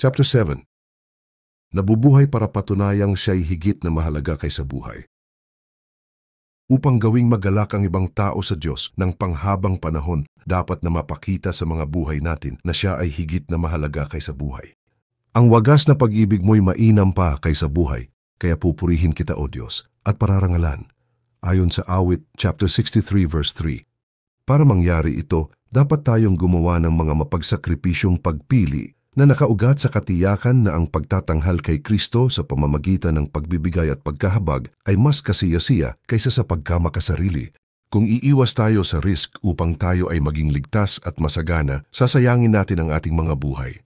Chapter 7. Nabubuhay para patunayang siya'y higit na mahalaga kaysa buhay. Upang gawing magalak ang ibang tao sa Diyos ng panghabang panahon, dapat na mapakita sa mga buhay natin na siya ay higit na mahalaga kaysa buhay. Ang wagas na pag-ibig mo'y mainam pa kaysa buhay, kaya pupurihin kita, O Diyos, at pararangalan. Ayon sa Awit, chapter 63, verse 3. Para mangyari ito, dapat tayong gumawa ng mga mapagsakripisyong pagpili na nakaugat sa katiyakan na ang pagtatanghal kay Kristo sa pamamagitan ng pagbibigay at pagkahabag ay mas kasiyasiya kaysa sa pagkamakasarili. Kung iiwas tayo sa risk upang tayo ay maging ligtas at masagana, sasayangin natin ang ating mga buhay.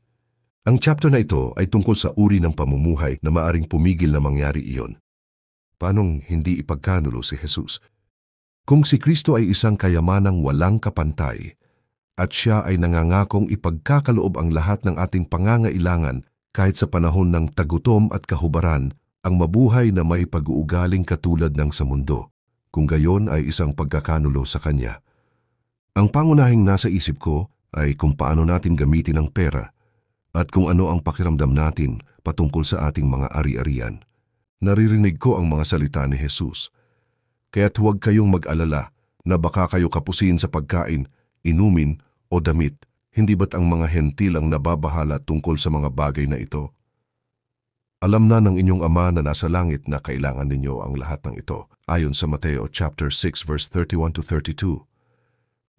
Ang chapter na ito ay tungkol sa uri ng pamumuhay na maaring pumigil na mangyari iyon. Paanong hindi ipagkanulo si Jesus? Kung si Kristo ay isang kayamanang walang kapantay, at siya ay nangangakong ipagkakaloob ang lahat ng ating pangangailangan kahit sa panahon ng tagutom at kahubaran, ang mabuhay na may pag-uugaling katulad ng sa mundo, kung gayon ay isang pagkakanulo sa Kanya. Ang pangunahing nasa isip ko ay kung paano natin gamitin ang pera at kung ano ang pakiramdam natin patungkol sa ating mga ari-arian. Naririnig ko ang mga salita ni Jesus. Kaya't huwag kayong mag-alala na baka kayo kapusin sa pagkain, inumin o damit. Hindi ba't ang mga hentil ang nababahala tungkol sa mga bagay na ito? Alam na ng inyong Ama na nasa langit na kailangan ninyo ang lahat ng ito, ayon sa Mateo chapter 6 verse 31 to 32.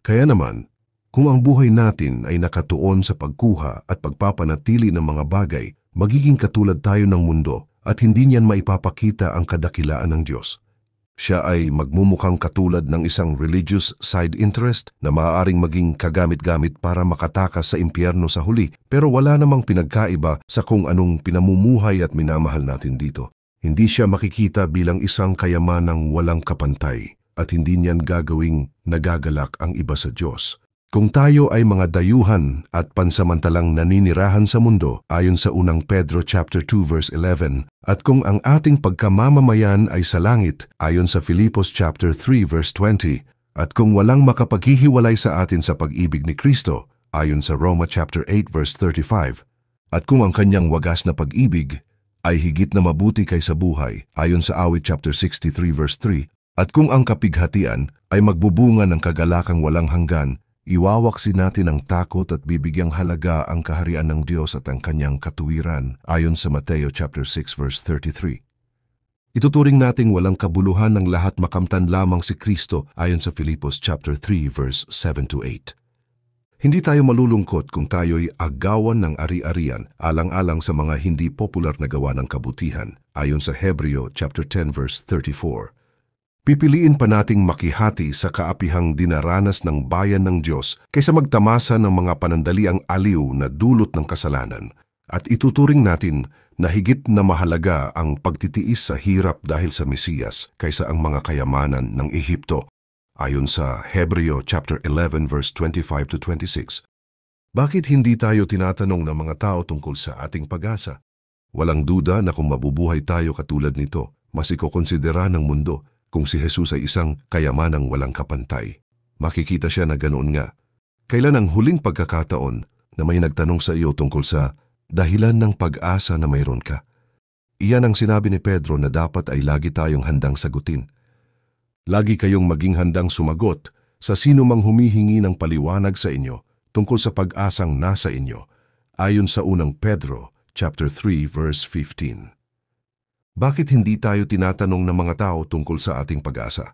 Kaya naman, kung ang buhay natin ay nakatuon sa pagkuha at pagpapanatili ng mga bagay, magiging katulad tayo ng mundo at hindi niyan maipapakita ang kadakilaan ng Diyos. Siya ay magmumukhang katulad ng isang religious side interest na maaaring maging kagamit-gamit para makatakas sa impyerno sa huli, pero wala namang pinagkaiba sa kung anong pinamumuhay at minamahal natin dito. Hindi siya makikita bilang isang kayamanang walang kapantay at hindi niyan gagawing nagagalak ang iba sa Diyos. Kung tayo ay mga dayuhan at pansamantalang naninirahan sa mundo, ayon sa unang Pedro chapter 2 verse 11, at kung ang ating pagkamamamayan ay sa langit, ayon sa Filipos chapter 3 verse 20, at kung walang makapaghihiwalay sa atin sa pag-ibig ni Kristo, ayon sa Roma chapter 8 verse 35, at kung ang kanyang wagas na pag-ibig ay higit na mabuti kaysa buhay, ayon sa Awit chapter 63 verse 3, at kung ang kapighatian ay magbubunga ng kagalakang walang hanggan, iwawaksi natin ang takot at bibigyang halaga ang kaharian ng Diyos at ang kanyang katuwiran, ayon sa Mateo chapter 6 verse 33. Ituturing nating walang kabuluhan ng lahat makamtan lamang si Kristo, ayon sa Filipos chapter 3 verse 7 to 8. Hindi tayo malulungkot kung tayo'y agawan ng ari-arian alang-alang sa mga hindi popular na gawa ng kabutihan, ayon sa Hebreo chapter 10 verse 34. Pipiliin pa nating makihati sa kaapihang dinaranas ng bayan ng Diyos kaysa magtamasa ng mga panandaliang aliw na dulot ng kasalanan. At ituturing natin na higit na mahalaga ang pagtitiis sa hirap dahil sa Mesiyas kaysa ang mga kayamanan ng Ehipto, ayon sa Hebreo chapter 11 verse 25 to 26. Bakit hindi tayo tinatanong ng mga tao tungkol sa ating pag-asa? Walang duda na kung mabubuhay tayo katulad nito, mas ikokonsidera ng mundo kung si Jesus ay isang kayamanang walang kapantay. Makikita siya na ganoon nga. Kailan ang huling pagkakataon na may nagtanong sa iyo tungkol sa dahilan ng pag-asa na mayroon ka? Iyan ang sinabi ni Pedro na dapat ay lagi tayong handang sagutin. Lagi kayong maging handang sumagot sa sino mang humihingi ng paliwanag sa inyo tungkol sa pag-asang nasa inyo, ayon sa unang Pedro chapter 3 verse 15. Bakit hindi tayo tinatanong ng mga tao tungkol sa ating pag-asa?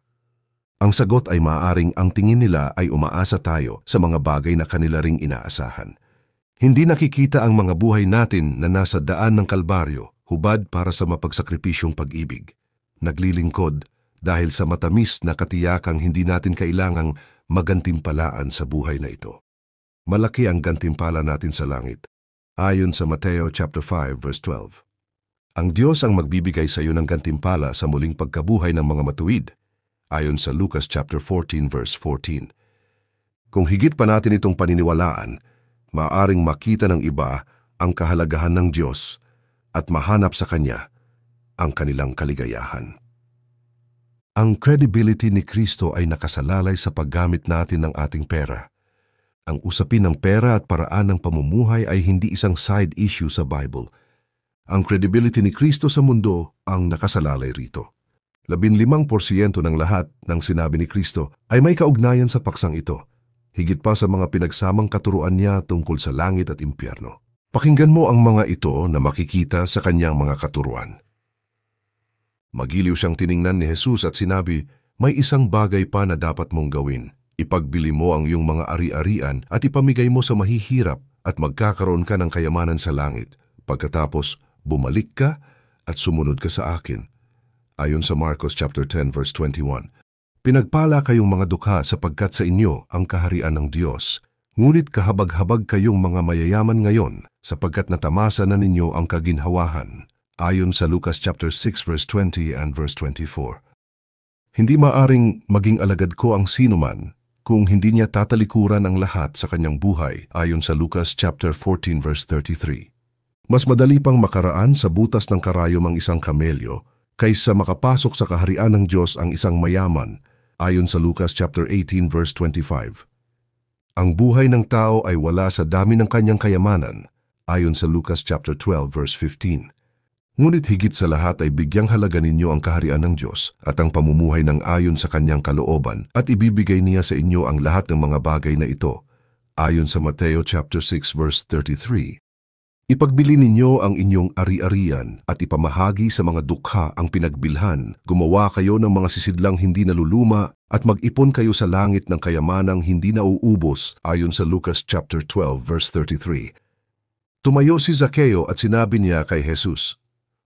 Ang sagot ay maaaring ang tingin nila ay umaasa tayo sa mga bagay na kanila ring inaasahan. Hindi nakikita ang mga buhay natin na nasa daan ng Kalbaryo, hubad para sa mapagsakripisyong pag-ibig. Naglilingkod dahil sa matamis na katiyakang hindi natin kailangang magantimpalaan sa buhay na ito. Malaki ang gantimpala natin sa langit, ayon sa Mateo chapter 5 verse 12. Ang Diyos ang magbibigay sa iyo ng gantimpala sa muling pagkabuhay ng mga matuwid, ayon sa Lucas chapter 14 verse 14. Kung higit pa natin itong paniniwalaan, maaaring makita ng iba ang kahalagahan ng Diyos at mahanap sa Kanya ang kanilang kaligayahan. Ang credibility ni Kristo ay nakasalalay sa paggamit natin ng ating pera. Ang usapin ng pera at paraan ng pamumuhay ay hindi isang side issue sa Bible. Ang credibility ni Kristo sa mundo ang nakasalalay rito. 15% ng lahat ng sinabi ni Kristo ay may kaugnayan sa paksang ito, higit pa sa mga pinagsamang katuruan niya tungkol sa langit at impyerno. Pakinggan mo ang mga ito na makikita sa kanyang mga katuruan. Magiliw siyang tiningnan ni Jesus at sinabi, "May isang bagay pa na dapat mong gawin. Ipagbili mo ang iyong mga ari-arian at ipamigay mo sa mahihirap at magkakaroon ka ng kayamanan sa langit. Pagkatapos, bumalik ka at sumunod ka sa akin." Ayon sa Marcos chapter 10 verse 21. Pinagpala kayong mga dukha sapagkat sa inyo ang kaharian ng Diyos. Ngunit kahabag-habag kayong mga mayayaman ngayon sapagkat natamasa na ninyo ang kaginhawahan. Ayon sa Lucas chapter 6 verse 20 and verse 24. Hindi maaring maging alagad ko ang sinuman kung hindi niya tatalikuran ang lahat sa kanyang buhay, ayon sa Lucas chapter 14 verse 33. Mas madali pang makaraan sa butas ng karayom ang isang kamelyo kaysa makapasok sa kaharian ng Diyos ang isang mayaman, ayon sa Lucas chapter 18 verse 25. Ang buhay ng tao ay wala sa dami ng kanyang kayamanan, ayon sa Lucas chapter 12 verse 15. Ngunit higit sa lahat ay bigyang halaga ninyo ang kaharian ng Diyos at ang pamumuhay ng ayon sa kanyang kalooban at ibibigay niya sa inyo ang lahat ng mga bagay na ito, ayon sa Mateo chapter 6 verse 33. Ipagbili ninyo ang inyong ari-arian at ipamahagi sa mga dukha ang pinagbilhan, gumawa kayo ng mga sisidlang hindi naluluma at mag-ipon kayo sa langit ng kayamanang hindi nauubos, ayon sa Lucas chapter 12 verse 33. Tumayo si Zaccheo at sinabi niya kay Jesus,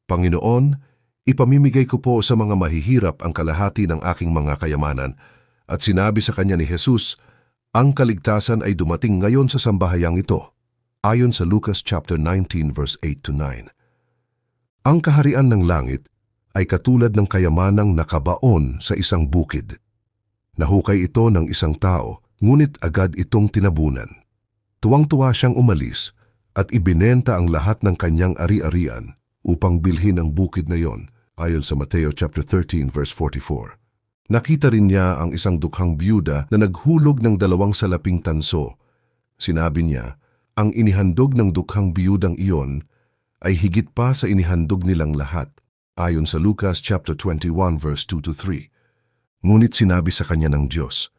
"Panginoon, ipamimigay ko po sa mga mahihirap ang kalahati ng aking mga kayamanan." At sinabi sa kanya ni Jesus, "Ang kaligtasan ay dumating ngayon sa sambahayang ito." Ayon sa Lucas chapter 19 verse 8 to 9. Ang kaharian ng langit ay katulad ng kayamanang nakabaon sa isang bukid. Nahukay ito ng isang tao, ngunit agad itong tinabunan. Tuwang-tuwa siyang umalis at ibinenta ang lahat ng kanyang ari-arian upang bilhin ang bukid na yon, ayon sa Mateo chapter 13 verse 44. Nakita rin niya ang isang dukhang biyuda na naghulog ng 2 salaping tanso. Sinabi niya, ang inihandog ng dukhang biyudang iyon ay higit pa sa inihandog nilang lahat, ayon sa Lucas chapter 21 verse 2 to 3. Ngunit sinabi sa kanya ng Diyos,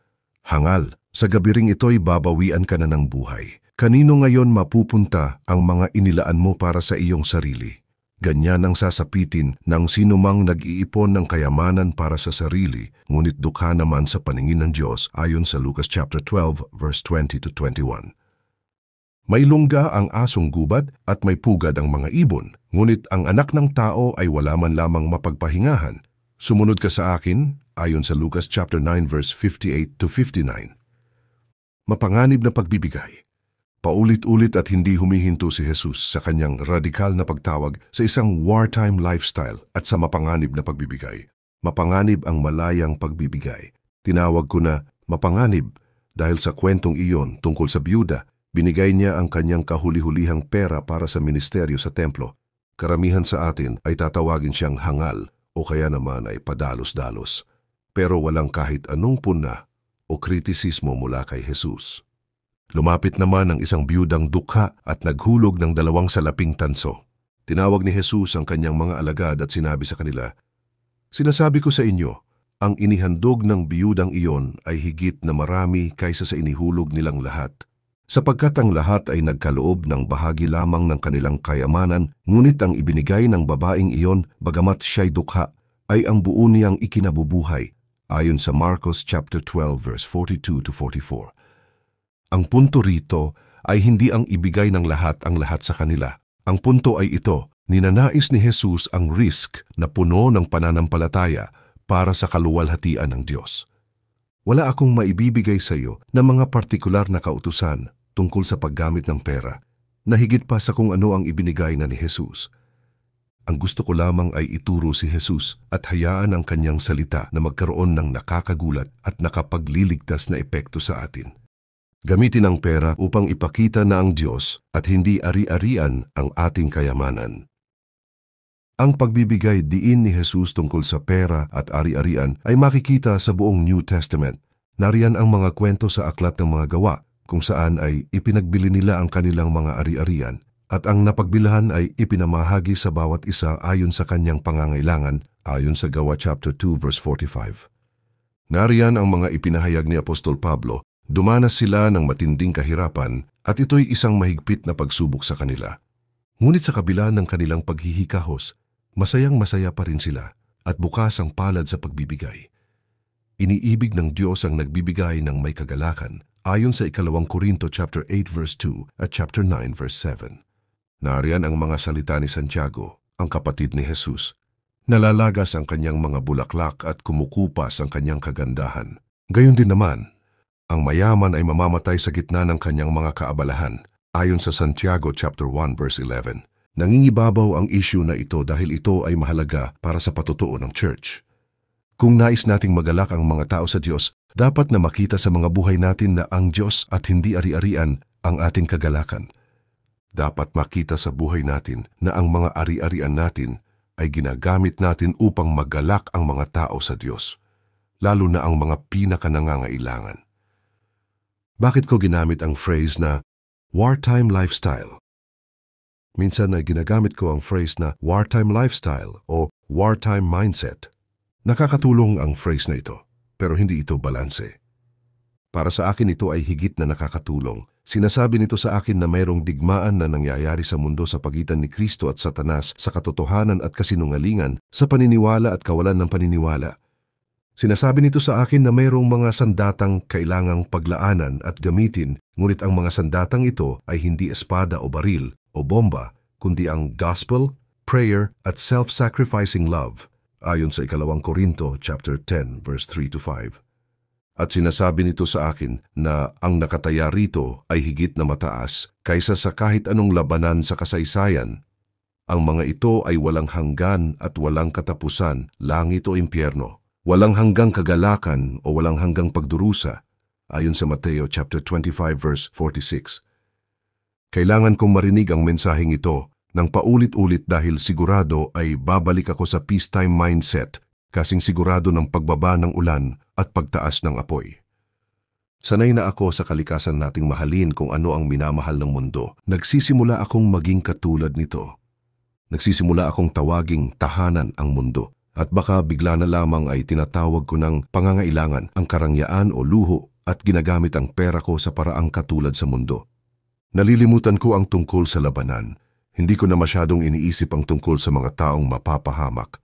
"Hangal, sa gabi ring ito'y babawian ka na ng buhay. Kanino ngayon mapupunta ang mga inilaan mo para sa iyong sarili?" Ganyan ang sasapitin ng sinumang nag-iipon ng kayamanan para sa sarili, ngunit dukha naman sa paningin ng Diyos, ayon sa Lucas chapter 12 verse 20 to 21. May lungga ang asong gubad at may pugad ang mga ibon, ngunit ang anak ng tao ay wala man lamang mapagpahingahan. Sumunod ka sa akin, ayon sa Lucas chapter 9 verse 58 to 59. Mapanganib na pagbibigay. Paulit-ulit at hindi humihinto si Jesus sa kanyang radikal na pagtawag sa isang wartime lifestyle at sa mapanganib na pagbibigay. Mapanganib ang malayang pagbibigay. Tinawag ko na mapanganib dahil sa kwentong iyon tungkol sa biyuda, binigay niya ang kanyang kahuli-hulihang pera para sa ministeryo sa templo. Karamihan sa atin ay tatawagin siyang hangal o kaya naman ay padalos-dalos. Pero walang kahit anong puna o kritisismo mula kay Jesus. Lumapit naman ang isang biyudang dukha at naghulog ng 2 salaping tanso. Tinawag ni Jesus ang kanyang mga alagad at sinabi sa kanila, "Sinasabi ko sa inyo, ang inihandog ng biyudang iyon ay higit na marami kaysa sa inihulog nilang lahat. Sapagkat ang lahat ay nagkaloob ng bahagi lamang ng kanilang kayamanan, ngunit ang ibinigay ng babaeng iyon, bagamat siya'y dukha, ay ang buo niyang ikinabubuhay, ayon sa Marcos chapter 12 verse 42 to 44. Ang punto rito ay hindi ang ibigay ng lahat ang lahat sa kanila. Ang punto ay ito, ninanais ni Jesus ang risk na puno ng pananampalataya para sa kaluwalhatian ng Diyos. Wala akong maibibigay sa iyo na mga partikular na kautusan tungkol sa paggamit ng pera, na higit pa sa kung ano ang ibinigay na ni Jesus. Ang gusto ko lamang ay ituro si Jesus at hayaan ang kanyang salita na magkaroon ng nakakagulat at nakapagliligtas na epekto sa atin. Gamitin ang pera upang ipakita na ang Diyos at hindi ari-arian ang ating kayamanan. Ang pagbibigay diin ni Jesus tungkol sa pera at ari-arian ay makikita sa buong New Testament. Nariyan ang mga kwento sa Aklat ng mga Gawa, kung saan ay ipinagbili nila ang kanilang mga ari-arian at ang napagbilhan ay ipinamahagi sa bawat isa ayon sa kanyang pangangailangan ayon sa Gawa chapter 2 verse 45. Nariyan ang mga ipinahayag ni Apostol Pablo. Dumanas sila ng matinding kahirapan at ito'y isang mahigpit na pagsubok sa kanila. Ngunit sa kabila ng kanilang paghihikahos, masayang-masaya pa rin sila at bukas ang palad sa pagbibigay. Iniibig ng Diyos ang nagbibigay ng may kagalakan ayon sa 2 Korinto chapter 8 verse 2 at chapter 9 verse 7. Nariyan ang mga salita ni Santiago, ang kapatid ni Jesus. Nalalagas ang kanyang mga bulaklak at kumukupas ang kanyang kagandahan. Gayon din naman, ang mayaman ay mamamatay sa gitna ng kanyang mga kaabalahan, ayon sa Santiago chapter 1 verse 11. Nangingibabaw ang issue na ito dahil ito ay mahalaga para sa patutuo ng church. Kung nais nating magalak ang mga tao sa Diyos, dapat na makita sa mga buhay natin na ang Diyos at hindi ari-arian ang ating kagalakan. Dapat makita sa buhay natin na ang mga ari-arian natin ay ginagamit natin upang magalak ang mga tao sa Diyos, lalo na ang mga pinakanangangailangan. Bakit ko ginamit ang phrase na wartime lifestyle? Minsan ay ginagamit ko ang phrase na wartime lifestyle o wartime mindset. Nakakatulong ang phrase na ito, pero hindi ito balanse. Para sa akin ito ay higit na nakakatulong. Sinasabi nito sa akin na mayroong digmaan na nangyayari sa mundo sa pagitan ni Kristo at Satanas sa katotohanan at kasinungalingan, sa paniniwala at kawalan ng paniniwala. Sinasabi nito sa akin na mayroong mga sandatang kailangang paglaanan at gamitin, ngunit ang mga sandatang ito ay hindi espada o baril o bomba, kundi ang gospel, prayer at self-sacrificing love, ayon sa 2 Korinto chapter 10 verse 3 to 5. At sinasabi nito sa akin na ang nakataya rito ay higit na mataas kaysa sa kahit anong labanan sa kasaysayan. Ang mga ito ay walang hanggan at walang katapusan, langit o impyerno. Walang hanggang kagalakan o walang hanggang pagdurusa, ayon sa Mateo chapter 25 verse 46. Kailangan kong marinig ang mensaheng ito ng paulit-ulit dahil sigurado ay babalik ako sa peacetime mindset, kasing sigurado ng pagbaba ng ulan at pagtaas ng apoy. Sanay na ako sa kalikasan nating mahalin kung ano ang minamahal ng mundo. Nagsisimula akong maging katulad nito. Nagsisimula akong tawaging tahanan ang mundo. At baka bigla na lamang ay tinatawag ko ng pangangailangan ang karangyaan o luho at ginagamit ang pera ko sa paraang katulad sa mundo. Nalilimutan ko ang tungkol sa labanan. Hindi ko na masyadong iniisip ang tungkol sa mga taong mapapahamak.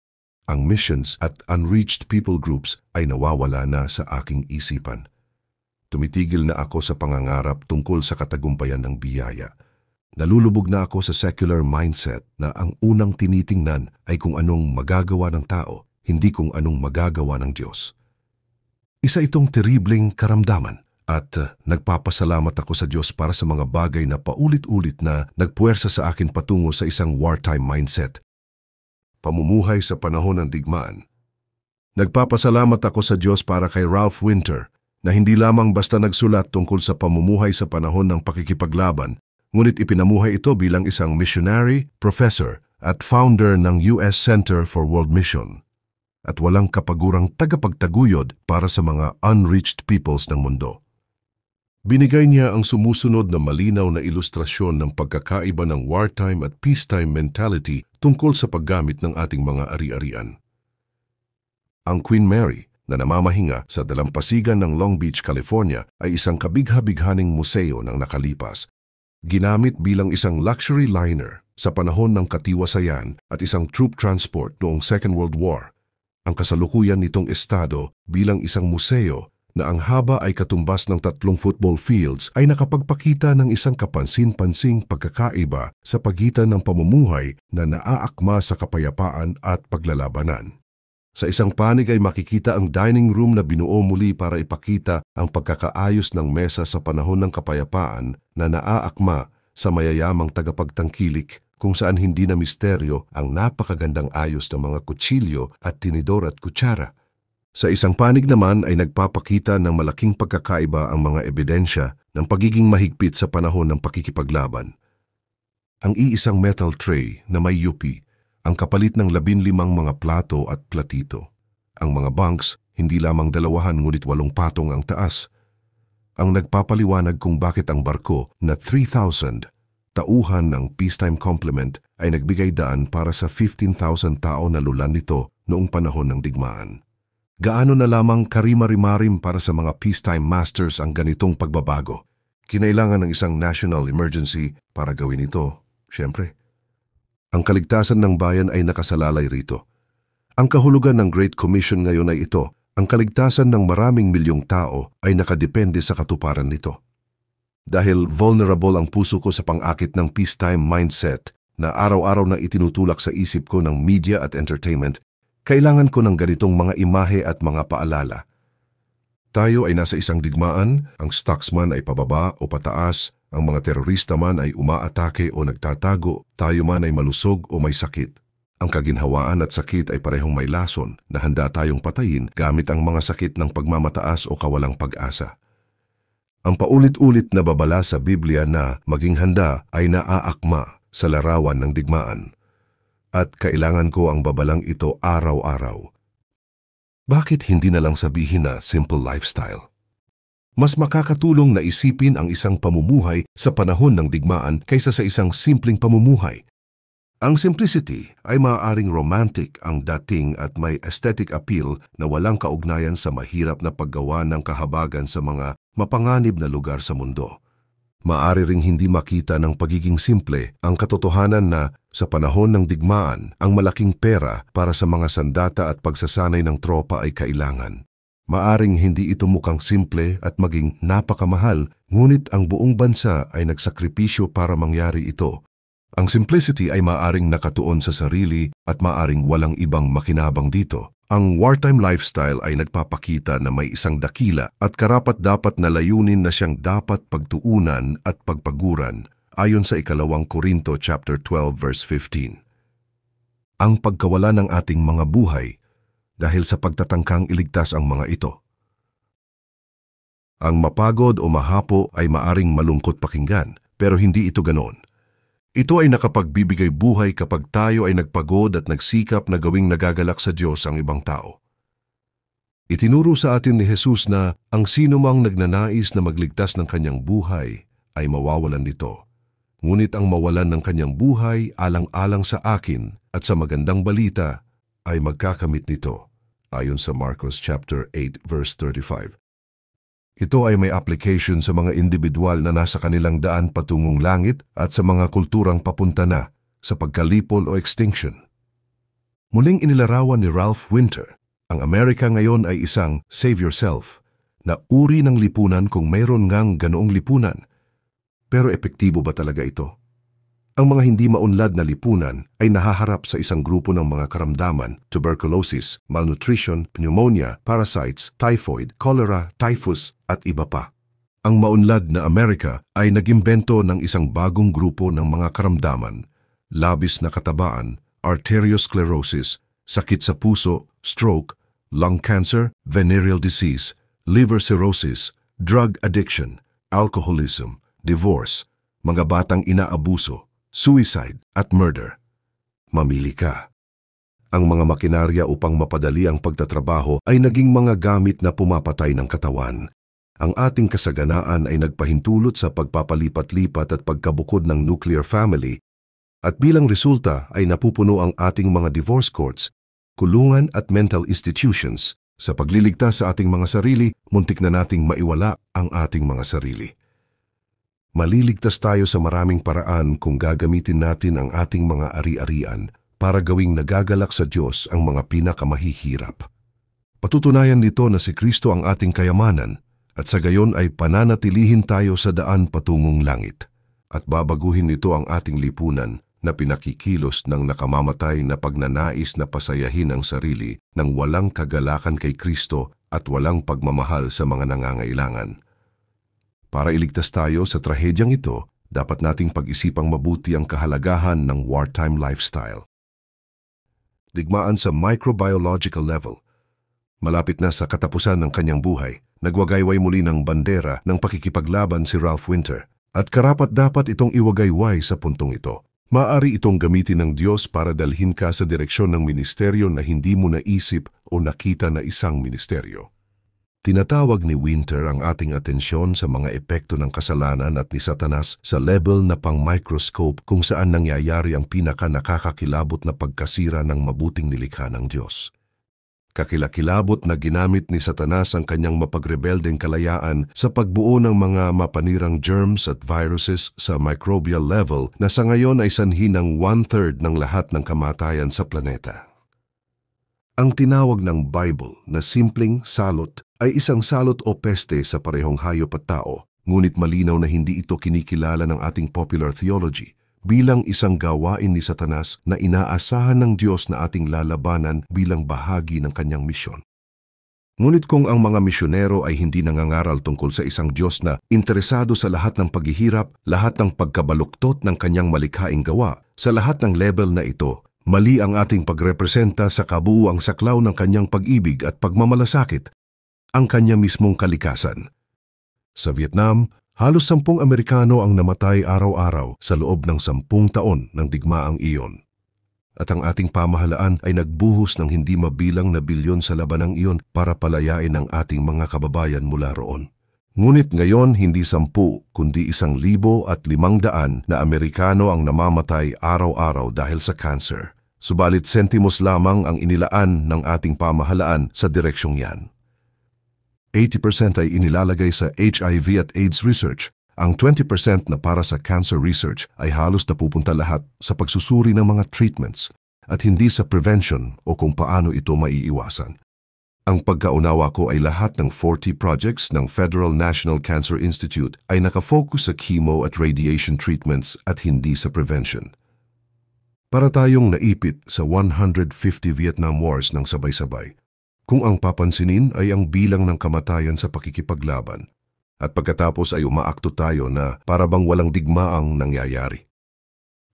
Ang missions at unreached people groups ay nawawala na sa aking isipan. Tumitigil na ako sa pangangarap tungkol sa katagumpayan ng biyaya. Nalulubog na ako sa secular mindset na ang unang tinitingnan ay kung anong magagawa ng tao, hindi kung anong magagawa ng Diyos. Isa itong terribleng karamdaman at nagpapasalamat ako sa Diyos para sa mga bagay na paulit-ulit na nagpuwersa sa akin patungo sa isang wartime mindset. Pamumuhay sa panahon ng digmaan. Nagpapasalamat ako sa Diyos para kay Ralph Winter na hindi lamang basta nagsulat tungkol sa pamumuhay sa panahon ng pakikipaglaban, ngunit ipinamuhay ito bilang isang missionary, professor, at founder ng US Center for World Mission, at walang kapagurang tagapagtaguyod para sa mga unreached peoples ng mundo. Binigay niya ang sumusunod na malinaw na ilustrasyon ng pagkakaiba ng wartime at peacetime mentality tungkol sa paggamit ng ating mga ari-arian. Ang Queen Mary, na namamahinga sa dalampasigan ng Long Beach, California, ay isang kabigha-bighaning museo ng nakalipas. Ginamit bilang isang luxury liner sa panahon ng katiwasayan at isang troop transport noong Second World War. Ang kasalukuyan nitong estado bilang isang museo na ang haba ay katumbas ng 3 football fields ay nakapagpakita ng isang kapansin-pansing pagkakaiba sa pagitan ng pamumuhay na naaakma sa kapayapaan at paglalabanan. Sa isang panig ay makikita ang dining room na binuo muli para ipakita ang pagkakaayos ng mesa sa panahon ng kapayapaan na naaakma sa mayayamang tagapagtangkilik kung saan hindi na misteryo ang napakagandang ayos ng mga kutsilyo at tinidor at kutsara. Sa isang panig naman ay nagpapakita ng malaking pagkakaiba ang mga ebidensya ng pagiging mahigpit sa panahon ng pakikipaglaban. Ang iisang metal tray na may yupi, ang kapalit ng 15 mga plato at platito. Ang mga bunks, hindi lamang 2 ngunit 8 patong ang taas. ang nagpapaliwanag kung bakit ang barko na 3,000 tauhan ng peacetime complement ay nagbigay daan para sa 15,000 tao na lulan nito noong panahon ng digmaan. Gaano na lamang karima-rimarim para sa mga peacetime masters ang ganitong pagbabago? Kinailangan ng isang national emergency para gawin ito, siyempre. Ang kaligtasan ng bayan ay nakasalalay rito. Ang kahulugan ng Great Commission ngayon ay ito, ang kaligtasan ng maraming milyong tao ay nakadepende sa katuparan nito. Dahil vulnerable ang puso ko sa pang-akit ng peacetime mindset na araw-araw na itinutulak sa isip ko ng media at entertainment, kailangan ko ng ganitong mga imahe at mga paalala. Tayo ay nasa isang digmaan, ang stocks man ay pababa o pataas, ang mga terorista man ay umaatake o nagtatago, tayo man ay malusog o may sakit. Ang kaginhawaan at sakit ay parehong may lason na handa tayong patayin gamit ang mga sakit ng pagmamataas o kawalang pag-asa. Ang paulit-ulit na babala sa Biblia na maging handa ay naaakma sa larawan ng digmaan. At kailangan ko ang babalang ito araw-araw. Bakit hindi na lang sabihin na simple lifestyle? Mas makakatulong na isipin ang isang pamumuhay sa panahon ng digmaan kaysa sa isang simpleng pamumuhay. Ang simplicity ay maaaring romantic ang dating at may aesthetic appeal na walang kaugnayan sa mahirap na paggawa ng kahabagan sa mga mapanganib na lugar sa mundo. Maaari ring hindi makita ng pagiging simple ang katotohanan na sa panahon ng digmaan, ang malaking pera para sa mga sandata at pagsasanay ng tropa ay kailangan. Maaring hindi ito mukhang simple at maging napakamahal, ngunit ang buong bansa ay nagsakripisyo para mangyari ito. Ang simplicity ay maaring nakatuon sa sarili at maaring walang ibang makinabang dito. Ang wartime lifestyle ay nagpapakita na may isang dakila at karapat-dapat na layunin na siyang dapat pagtuunan at pagpaguran ayon sa 2 Korinto chapter 12 verse 15. Ang pagkawala ng ating mga buhay dahil sa pagtatangkang iligtas ang mga ito. Ang mapagod o mahapo ay maaring malungkot pakinggan, pero hindi ito ganoon. Ito ay nakapagbibigay buhay kapag tayo ay nagpagod at nagsikap na gawing nagagalak sa Diyos ang ibang tao. Itinuro sa atin ni Jesus na ang sinumang nagnanais na magligtas ng kanyang buhay ay mawawalan nito. Ngunit ang mawalan ng kanyang buhay alang-alang sa akin at sa magandang balita ay magkakamit nito, ayon sa Marcos chapter 8 verse 35. Ito ay may application sa mga individual na nasa kanilang daan patungong langit at sa mga kulturang papunta na sa pagkalipol o extinction. Muling inilarawan ni Ralph Winter, ang Amerika ngayon ay isang save yourself na uri ng lipunan kung mayroon ngang ganoong lipunan. Pero epektibo ba talaga ito? Ang mga hindi maunlad na lipunan ay nahaharap sa isang grupo ng mga karamdaman, tuberculosis, malnutrition, pneumonia, parasites, typhoid, cholera, typhus, at iba pa. Ang maunlad na Amerika ay nagimbento ng isang bagong grupo ng mga karamdaman, labis na katabaan, arteriosclerosis, sakit sa puso, stroke, lung cancer, venereal disease, liver cirrhosis, drug addiction, alcoholism, divorce, mga batang inaabuso, suicide at murder. Mamili ka. Ang mga makinarya upang mapadali ang pagtatrabaho ay naging mga gamit na pumapatay ng katawan. Ang ating kasaganaan ay nagpahintulot sa pagpapalipat-lipat at pagkabukod ng nuclear family at bilang resulta ay napupuno ang ating mga divorce courts, kulungan at mental institutions. Sa pagliligtas sa ating mga sarili, muntik na nating maiwala ang ating mga sarili. Maliligtas tayo sa maraming paraan kung gagamitin natin ang ating mga ari-arian para gawing nagagalak sa Diyos ang mga pinakamahihirap. Patutunayan nito na si Kristo ang ating kayamanan at sa gayon ay pananatilihin tayo sa daan patungong langit at babaguhin nito ang ating lipunan na pinakikilos ng nakamamatay na pagnanais na pasayahin ang sarili ng walang kagalakan kay Kristo at walang pagmamahal sa mga nangangailangan. Para iligtas tayo sa trahedyang ito, dapat nating pag-isipang mabuti ang kahalagahan ng wartime lifestyle. Digmaan sa microbiological level. Malapit na sa katapusan ng kanyang buhay, nagwagayway muli ng bandera ng pakikipaglaban si Ralph Winter at karapat-dapat itong iwagayway sa puntong ito. Maaari itong gamitin ng Diyos para dalhin ka sa direksyon ng ministeryo na hindi mo naisip o nakita na isang ministeryo. Tinatawag ni Winter ang ating atensyon sa mga epekto ng kasalanan at ni Satanas sa level na pang-microscope kung saan nangyayari ang pinaka-nakakakilabot na pagkasira ng mabuting nilikha ng Diyos. Kakilakilabot na ginamit ni Satanas ang kanyang mapagrebeldeng kalayaan sa pagbuo ng mga mapanirang germs at viruses sa microbial level na sa ngayon ay sanhi ng 1/3 ng lahat ng kamatayan sa planeta. Ang tinawag ng Bible na simpleng salot ay isang salot o peste sa parehong hayop at tao, ngunit malinaw na hindi ito kinikilala ng ating popular theology bilang isang gawain ni Satanas na inaasahan ng Diyos na ating lalabanan bilang bahagi ng kanyang misyon. Ngunit kung ang mga misyonero ay hindi nangangaral tungkol sa isang Diyos na interesado sa lahat ng paghihirap, lahat ng pagkabaluktot ng kanyang malikhaing gawa, sa lahat ng level na ito, mali ang ating pagrepresenta sa kabuuang saklaw ng kanyang pag-ibig at pagmamalasakit, ang kanya mismong kalikasan. Sa Vietnam, halos 10 Amerikano ang namatay araw-araw sa loob ng 10 taon ng digmaang iyon. At ang ating pamahalaan ay nagbuhos ng hindi mabilang na bilyon sa labanang iyon para palayain ang ating mga kababayan mula roon. Ngunit ngayon hindi 10 kundi 1,500 na Amerikano ang namamatay araw-araw dahil sa cancer. Subalit sentimos lamang ang inilaan ng ating pamahalaan sa direksyong yan. 80% ay inilalagay sa HIV at AIDS research. Ang 20% na para sa cancer research ay halos napupunta lahat sa pagsusuri ng mga treatments at hindi sa prevention o kung paano ito maiiwasan. Ang pagkaunawa ko ay lahat ng 40 projects ng Federal National Cancer Institute ay nakafocus sa chemo at radiation treatments at hindi sa prevention. Para tayong naipit sa 150 Vietnam Wars ng sabay-sabay, kung ang papansinin ay ang bilang ng kamatayan sa pakikipaglaban, at pagkatapos ay umaakto tayo na para bang walang digmaang nangyayari.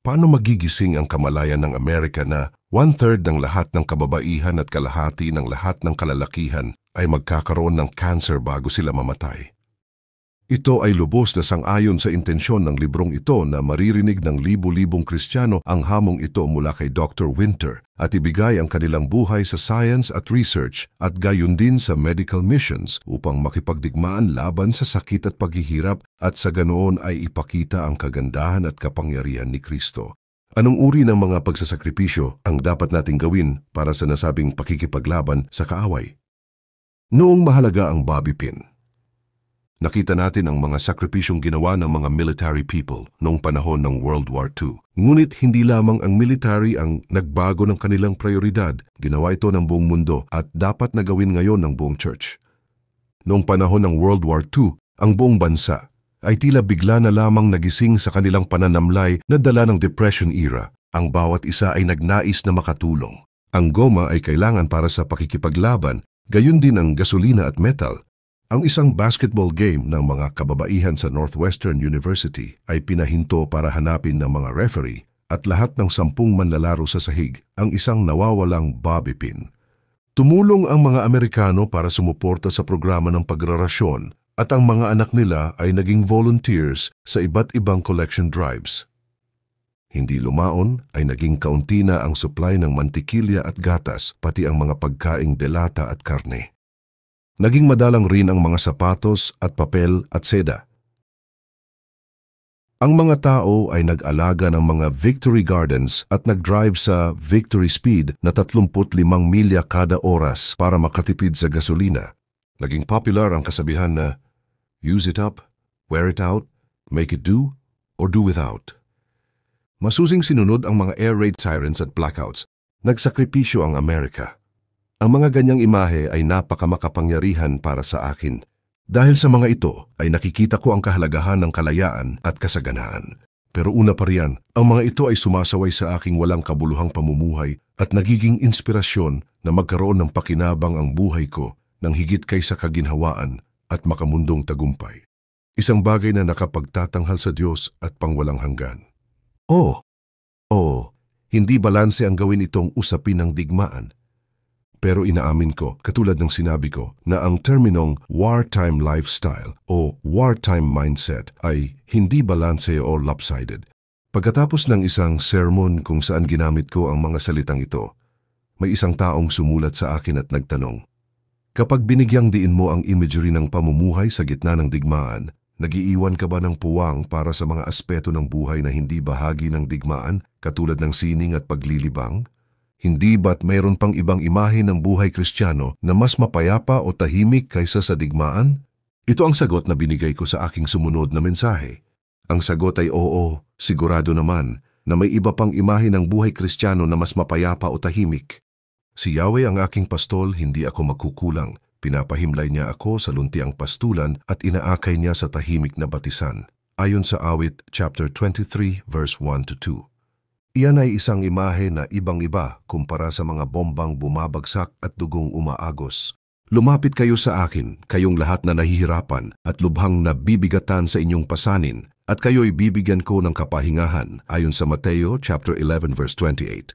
Paano magigising ang kamalayan ng Amerika na 1/3 ng lahat ng kababaihan at kalahati ng lahat ng kalalakihan ay magkakaroon ng cancer bago sila mamatay? Ito ay lubos na sang-ayon sa intensyon ng librong ito na maririnig ng libu-libong Kristiyano ang hamong ito mula kay Dr. Winter at ibigay ang kanilang buhay sa science at research at gayon din sa medical missions upang makipagdigmaan laban sa sakit at paghihirap at sa ganoon ay ipakita ang kagandahan at kapangyarihan ni Kristo. Anong uri ng mga pagsasakripisyo ang dapat nating gawin para sa nasabing pakikipaglaban sa kaaway? Noong mahalaga ang bobby pin, nakita natin ang mga sakripisyong ginawa ng mga military people noong panahon ng World War II. Ngunit hindi lamang ang military ang nagbago ng kanilang prioridad, ginawa ito ng buong mundo at dapat na gawin ngayon ng buong church. Noong panahon ng World War II, ang buong bansa ay tila bigla na lamang nagising sa kanilang pananamlay na dala ng Depression era. Ang bawat isa ay nagnais na makatulong. Ang goma ay kailangan para sa pakikipaglaban, gayon din ang gasolina at metal. Ang isang basketball game ng mga kababaihan sa Northwestern University ay pinahinto para hanapin ng mga referee at lahat ng 10 manlalaro sa sahig ang isang nawawalang bobby pin. Tumulong ang mga Amerikano para sumuporta sa programa ng pagrarasyon at ang mga anak nila ay naging volunteers sa iba't ibang collection drives. Hindi lumaon ay naging kaunti na ang supply ng mantikilya at gatas pati ang mga pagkaing delata at karne. Naging madalang rin ang mga sapatos at papel at seda. Ang mga tao ay nag-alaga ng mga Victory Gardens at nag-drive sa Victory Speed na 35 milya kada oras para makatipid sa gasolina. Naging popular ang kasabihan na, use it up, wear it out, make it do, or do without. Masusing sinunod ang mga air raid sirens at blackouts. Nagsakripisyo ang Amerika. Ang mga ganyang imahe ay napakamakapangyarihan para sa akin. Dahil sa mga ito ay nakikita ko ang kahalagahan ng kalayaan at kasaganaan. Pero una pa riyan, ang mga ito ay sumasaway sa aking walang kabuluhang pamumuhay at nagiging inspirasyon na magkaroon ng pakinabang ang buhay ko ng higit kaysa kaginhawaan at makamundong tagumpay. Isang bagay na nakapagtatanghal sa Diyos at pangwalang hanggan. Hindi balanse ang gawin itong usapin ng digmaan. Pero inaamin ko, katulad ng sinabi ko, na ang terminong wartime lifestyle o wartime mindset ay hindi balanse o lopsided. Pagkatapos ng isang sermon kung saan ginamit ko ang mga salitang ito, may isang taong sumulat sa akin at nagtanong, Kapag binigyang diin mo ang imagery ng pamumuhay sa gitna ng digmaan, nag-iiwan ka ba ng puwang para sa mga aspeto ng buhay na hindi bahagi ng digmaan, katulad ng sining at paglilibang? Hindi ba't mayroon pang ibang imahe ng buhay Kristiyano na mas mapayapa o tahimik kaysa sa digmaan? Ito ang sagot na binigay ko sa aking sumunod na mensahe. Ang sagot ay oo, sigurado naman, na may iba pang imahe ng buhay Kristiyano na mas mapayapa o tahimik. Si Yahweh ang aking pastol, hindi ako magkukulang. Pinapahimlay niya ako sa luntiang pastulan at inaakay niya sa tahimik na batisan. Ayon sa Awit chapter 23 verse 1-2. Iyan ay isang imahe na ibang-iba kumpara sa mga bombang bumabagsak at dugong umaagos. Lumapit kayo sa akin, kayong lahat na nahihirapan at lubhang nabibigatan sa inyong pasanin, at kayo'y bibigyan ko ng kapahingahan, ayon sa Mateo chapter 11 verse 28.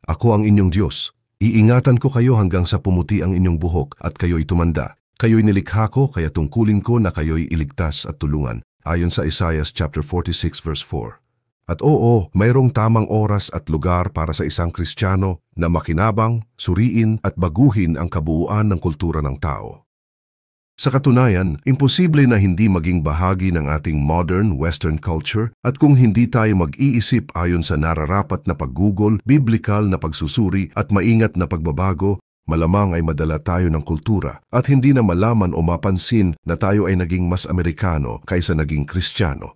Ako ang inyong Diyos. Iingatan ko kayo hanggang sa pumuti ang inyong buhok at kayo'y tumanda. Kayo'y nilikha ko, kaya tungkulin ko na kayo'y iligtas at tulungan, ayon sa Isaiah chapter 46 verse 4. At oo, mayroong tamang oras at lugar para sa isang Kristiyano na makinabang, suriin at baguhin ang kabuuan ng kultura ng tao. Sa katunayan, imposible na hindi maging bahagi ng ating modern Western culture at kung hindi tayo mag-iisip ayon sa nararapat na paggugol, biblikal na pagsusuri at maingat na pagbabago, malamang ay madala tayo ng kultura at hindi na malaman o mapansin na tayo ay naging mas Amerikano kaysa naging Kristiyano.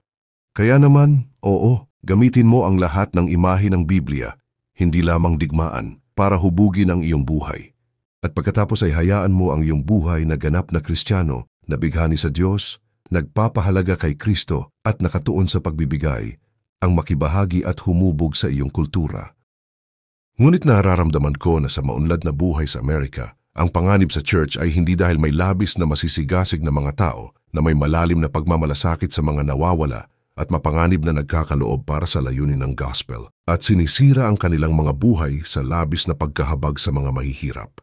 Kaya naman, oo, gamitin mo ang lahat ng imahe ng Biblia, hindi lamang digmaan, para hubugin ang iyong buhay. At pagkatapos ay hayaan mo ang iyong buhay na ganap na Kristiyano, na bighani sa Diyos, nagpapahalaga kay Kristo at nakatuon sa pagbibigay, ang makibahagi at humubog sa iyong kultura. Ngunit nararamdaman ko na sa maunlad na buhay sa Amerika, ang panganib sa church ay hindi dahil may labis na masisigasig na mga tao na may malalim na pagmamalasakit sa mga nawawala at mapanganib na nagkakaloob para sa layunin ng gospel at sinisira ang kanilang mga buhay sa labis na pagkahabag sa mga mahihirap.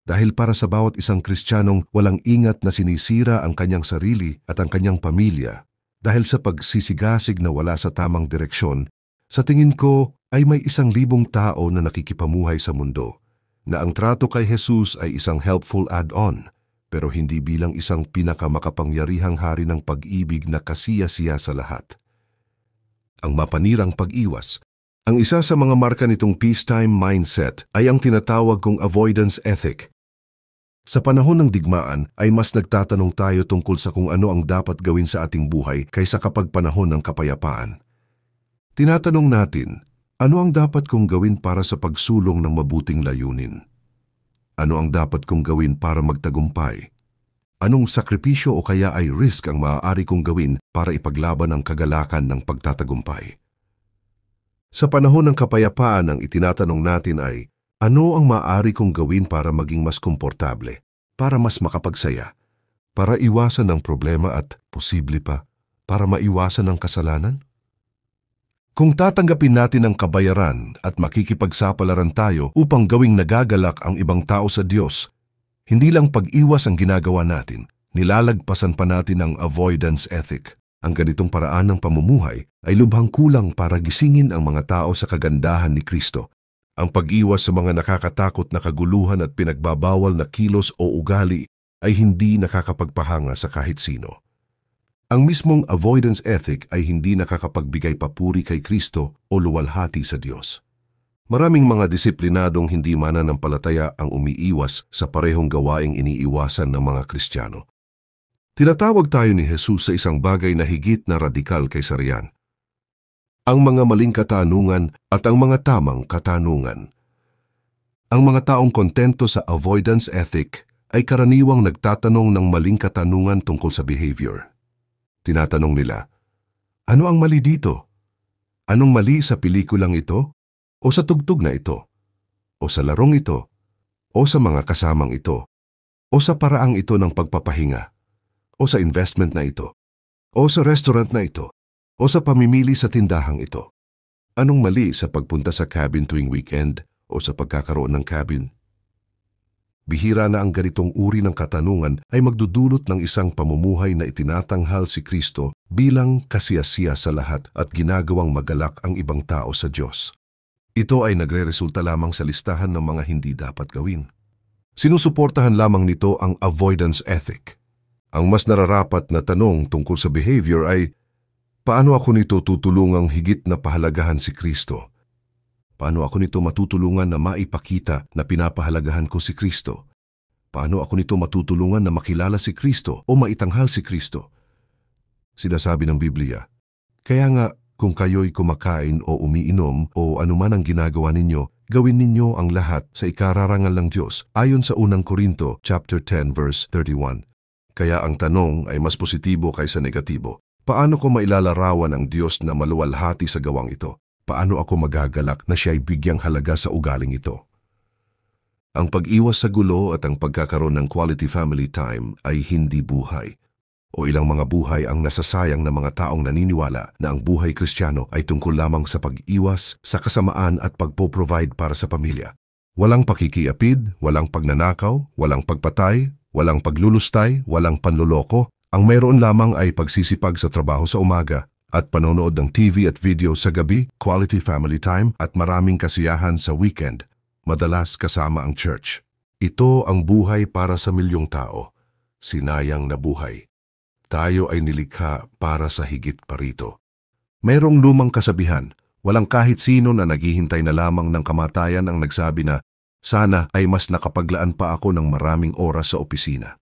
Dahil para sa bawat isang Kristiyanong walang ingat na sinisira ang kanyang sarili at ang kanyang pamilya, dahil sa pagsisigasig na wala sa tamang direksyon, sa tingin ko ay may 1,000,000 tao na nakikipamuhay sa mundo, na ang trato kay Jesus ay isang helpful add-on, pero hindi bilang isang pinakamakapangyarihang hari ng pag-ibig na kasiya-siya sa lahat. Ang mapanirang pag-iwas. Ang isa sa mga marka nitong peacetime mindset ay ang tinatawag kong avoidance ethic. Sa panahon ng digmaan ay mas nagtatanong tayo tungkol sa kung ano ang dapat gawin sa ating buhay kaysa kapag panahon ng kapayapaan. Tinatanong natin, ano ang dapat kong gawin para sa pagsulong ng mabuting layunin? Ano ang dapat kong gawin para magtagumpay? Anong sakripisyo o kaya ay risk ang maaari kong gawin para ipaglaban ang kagalakan ng pagtatagumpay? Sa panahon ng kapayapaan, ang itinatanong natin ay, ano ang maaari kong gawin para maging mas komportable, para mas makapagsaya, para iwasan ang problema at, posible pa, para maiwasan ang kasalanan? Kung tatanggapin natin ang kabayaran at makikipagsapalaran tayo upang gawing nagagalak ang ibang tao sa Diyos, hindi lang pag-iwas ang ginagawa natin, nilalagpasan pa natin ang avoidance ethic. Ang ganitong paraan ng pamumuhay ay lubhang kulang para gisingin ang mga tao sa kagandahan ni Kristo. Ang pag-iwas sa mga nakakatakot na kaguluhan at pinagbabawal na kilos o ugali ay hindi nakakapagpahanga sa kahit sino. Ang mismong avoidance ethic ay hindi nakakapagbigay papuri kay Kristo o luwalhati sa Diyos. Maraming mga disiplinadong hindi mananampalataya ang umiiwas sa parehong gawaing iniiwasan ng mga Kristiyano. Tinatawag tayo ni Jesus sa isang bagay na higit na radikal kaysa riyan. Ang mga maling katanungan at ang mga tamang katanungan. Ang mga taong kontento sa avoidance ethic ay karaniwang nagtatanong ng maling katanungan tungkol sa behavior. Tinatanong nila, ano ang mali dito? Anong mali sa pelikulang ito? O sa tugtog na ito? O sa larong ito? O sa mga kasamang ito? O sa paraang ito ng pagpapahinga? O sa investment na ito? O sa restaurant na ito? O sa pamimili sa tindahang ito? Anong mali sa pagpunta sa cabin tuwing weekend o sa pagkakaroon ng cabin? Bihira na ang ganitong uri ng katanungan ay magdudulot ng isang pamumuhay na itinatanghal si Kristo bilang kasiyasiya sa lahat at ginagawang magalak ang ibang tao sa Diyos. Ito ay nagreresulta lamang sa listahan ng mga hindi dapat gawin. Sinusuportahan lamang nito ang avoidance ethic. Ang mas nararapat na tanong tungkol sa behavior ay, paano ako nito tutulungang higit na pahalagahan si Kristo? Paano ako nito matutulungan na maipakita na pinapahalagahan ko si Kristo? Paano ako nito matutulungan na makilala si Kristo o maitanghal si Kristo? Sinasabi ng Biblia, kaya nga kung kayo'y kumakain o umiinom o anuman ang ginagawa ninyo, gawin ninyo ang lahat sa ikararangal ng Diyos ayon sa 1 Korinto chapter 10 verse 31. Kaya ang tanong ay mas positibo kaysa negatibo. Paano ko mailalarawan ang Diyos na maluwalhati sa gawang ito? Paano ako magagalak na siya'y bigyang halaga sa ugaling ito? Ang pag-iwas sa gulo at ang pagkakaroon ng quality family time ay hindi buhay. O ilang mga buhay ang nasasayang na mga taong naniniwala na ang buhay Kristiyano ay tungkol lamang sa pag-iwas, sa kasamaan at pagpo-provide para sa pamilya. Walang pakikiapid, walang pagnanakaw, walang pagpatay, walang paglulustay, walang panloloko. Ang mayroon lamang ay pagsisipag sa trabaho sa umaga at panonood ng TV at video sa gabi, quality family time at maraming kasiyahan sa weekend, madalas kasama ang church. Ito ang buhay para sa milyong tao. Sinayang na buhay. Tayo ay nilikha para sa higit pa rito. Mayroong lumang kasabihan, walang kahit sino na naghihintay na lamang ng kamatayan ang nagsabi na, sana ay mas nakapaglaan pa ako ng maraming oras sa opisina.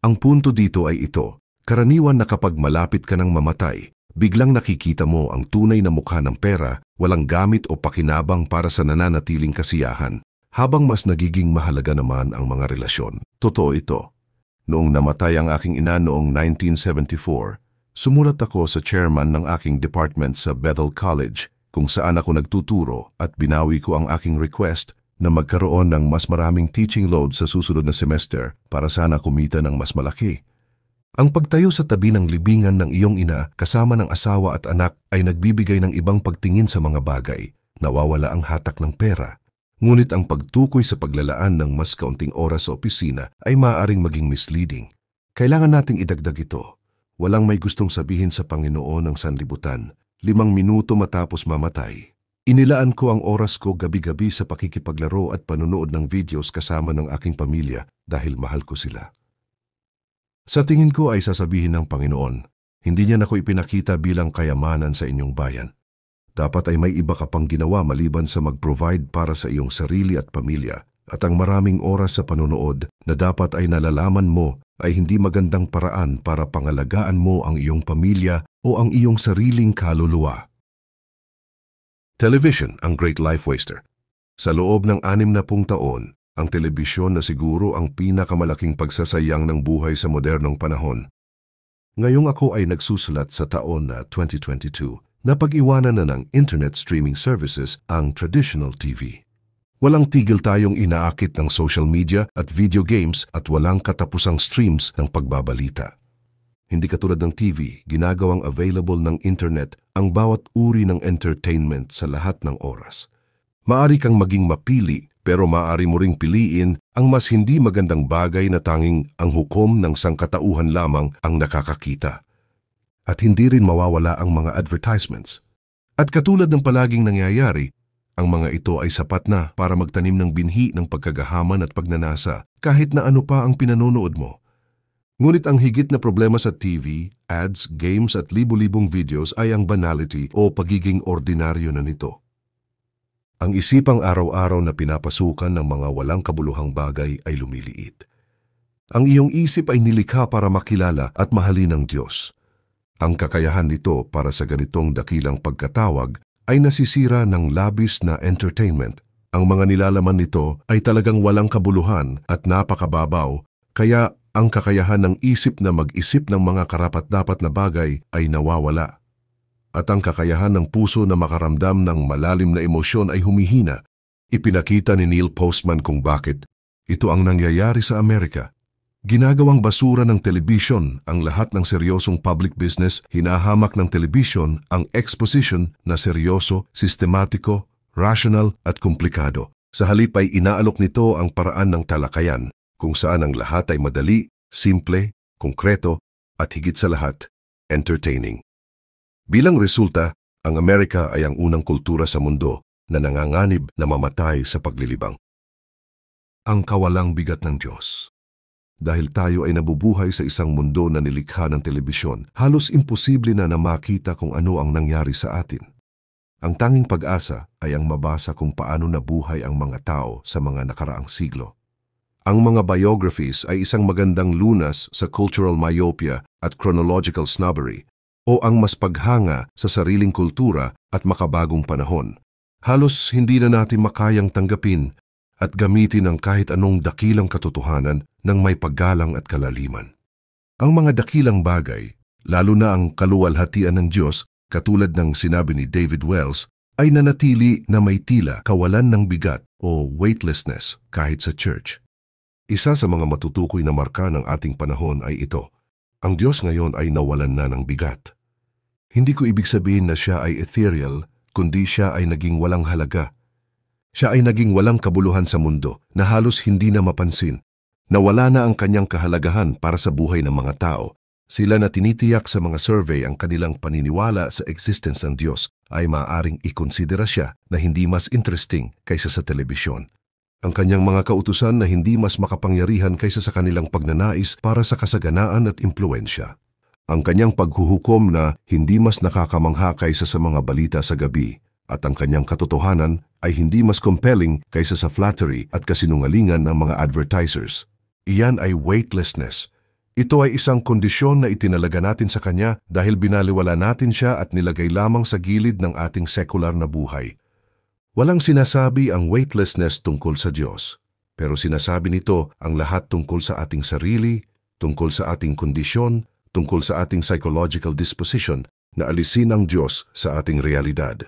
Ang punto dito ay ito, karaniwan na kapag malapit ka ng mamatay, biglang nakikita mo ang tunay na mukha ng pera, walang gamit o pakinabang para sa nananatiling kasiyahan, habang mas nagiging mahalaga naman ang mga relasyon. Totoo ito. Noong namatay ang aking ina noong 1974, sumulat ako sa chairman ng aking department sa Bethel College kung saan ako nagtuturo at binawi ko ang aking request na magkaroon ng mas maraming teaching load sa susunod na semester para sana kumita ng mas malaki. Ang pagtayo sa tabi ng libingan ng iyong ina kasama ng asawa at anak ay nagbibigay ng ibang pagtingin sa mga bagay. Nawawala ang hatak ng pera. Ngunit ang pagtukoy sa paglalaan ng mas kaunting oras sa opisina ay maaaring maging misleading. Kailangan nating idagdag ito. Walang may gustong sabihin sa Panginoon ng sanlibutan. 5 minuto matapos mamatay. Inilaan ko ang oras ko gabi-gabi sa pakikipaglaro at panunood ng videos kasama ng aking pamilya dahil mahal ko sila. Sa tingin ko ay sasabihin ng Panginoon, hindi niya nako ipinakita bilang kayamanan sa inyong bayan. Dapat ay may iba ka pang ginawa maliban sa mag-provide para sa iyong sarili at pamilya at ang maraming oras sa panunood na dapat ay nalalaman mo ay hindi magandang paraan para pangalagaan mo ang iyong pamilya o ang iyong sariling kaluluwa. Television ang great life waster. Sa loob ng 60 taon, ang telebisyon na siguro ang pinakamalaking pagsasayang ng buhay sa modernong panahon. Ngayong ako ay nagsusulat sa taon na 2022 na pag-iwanan na ng internet streaming services ang traditional TV. Walang tigil tayong inaakit ng social media at video games at walang katapusang streams ng pagbabalita. Hindi katulad ng TV, ginagawang available ng internet ang bawat uri ng entertainment sa lahat ng oras. Maari kang maging mapili pero maari mo ring piliin ang mas hindi magandang bagay na tanging ang hukom ng sangkatauhan lamang ang nakakakita. At hindi rin mawawala ang mga advertisements. At katulad ng palaging nangyayari, ang mga ito ay sapat na para magtanim ng binhi ng pagkagahaman at pagnanasa kahit na ano pa ang pinanonood mo. Ngunit ang higit na problema sa TV, ads, games at libu-libong videos ay ang banality o pagiging ordinaryo na nito. Ang isipang araw-araw na pinapasukan ng mga walang kabuluhang bagay ay lumiliit. Ang iyong isip ay nilikha para makilala at mahalin ng Diyos. Ang kakayahan nito para sa ganitong dakilang pagkatawag ay nasisira ng labis na entertainment. Ang mga nilalaman nito ay talagang walang kabuluhan at napakababaw, kaya ang kakayahan ng isip na mag-isip ng mga karapat-dapat na bagay ay nawawala. At ang kakayahan ng puso na makaramdam ng malalim na emosyon ay humihina. Ipinakita ni Neil Postman kung bakit. Ito ang nangyayari sa Amerika. Ginagawang basura ng telebisyon ang lahat ng seryosong public business, hinahamak ng telebisyon ang exposition na seryoso, sistematiko, rational at komplikado. Sa halip ay inaalok nito ang paraan ng talakayan, kung saan ang lahat ay madali, simple, konkreto at higit sa lahat, entertaining. Bilang resulta, ang Amerika ay ang unang kultura sa mundo na nanganganib na mamatay sa paglilibang. Ang kawalang bigat ng Diyos. Dahil tayo ay nabubuhay sa isang mundo na nilikha ng telebisyon, halos imposible na makita kung ano ang nangyari sa atin. Ang tanging pag-asa ay ang mabasa kung paano nabuhay ang mga tao sa mga nakaraang siglo. Ang mga biographies ay isang magandang lunas sa cultural myopia at chronological snobbery, o ang mas paghanga sa sariling kultura at makabagong panahon. Halos hindi na natin makayang tanggapin at gamitin ang kahit anong dakilang katotohanan ng may paggalang at kalaliman. Ang mga dakilang bagay, lalo na ang kaluwalhatian ng Diyos, katulad ng sinabi ni David Wells, ay nanatili na may tila kawalan ng bigat o weightlessness kahit sa church. Isa sa mga matutukoy na marka ng ating panahon ay ito. Ang Diyos ngayon ay nawalan na ng bigat. Hindi ko ibig sabihin na siya ay ethereal, kundi siya ay naging walang halaga. Siya ay naging walang kabuluhan sa mundo na halos hindi na mapansin. Nawala na ang kanyang kahalagahan para sa buhay ng mga tao. Sila na tinitiyak sa mga survey ang kanilang paniniwala sa existence ng Diyos ay maaaring ikonsidera siya na hindi mas interesting kaysa sa telebisyon. Ang kanyang mga kautusan na hindi mas makapangyarihan kaysa sa kanilang pagnanais para sa kasaganaan at impluensya. Ang kanyang paghuhukom na hindi mas nakakamangha kaysa sa mga balita sa gabi. At ang kanyang katotohanan ay hindi mas compelling kaysa sa flattery at kasinungalingan ng mga advertisers. Iyan ay weightlessness. Ito ay isang kondisyon na itinalaga natin sa kanya dahil binaliwala natin siya at nilagay lamang sa gilid ng ating sekular na buhay. Walang sinasabi ang weightlessness tungkol sa Diyos, pero sinasabi nito ang lahat tungkol sa ating sarili, tungkol sa ating kondisyon, tungkol sa ating psychological disposition na alisin ang Diyos sa ating realidad.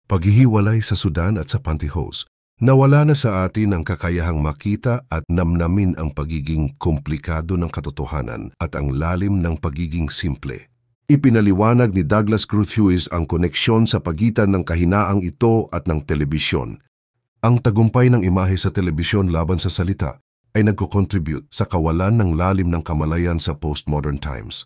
Paghihiwalay sa Sudan at sa Pantyhose, nawala na sa atin ang kakayahang makita at namnamin ang pagiging komplikado ng katotohanan at ang lalim ng pagiging simple. Ipinaliwanag ni Douglas Groothuis ang koneksyon sa pagitan ng kahinaang ito at ng telebisyon. Ang tagumpay ng imahe sa telebisyon laban sa salita ay nagko-contribute sa kawalan ng lalim ng kamalayan sa postmodern times.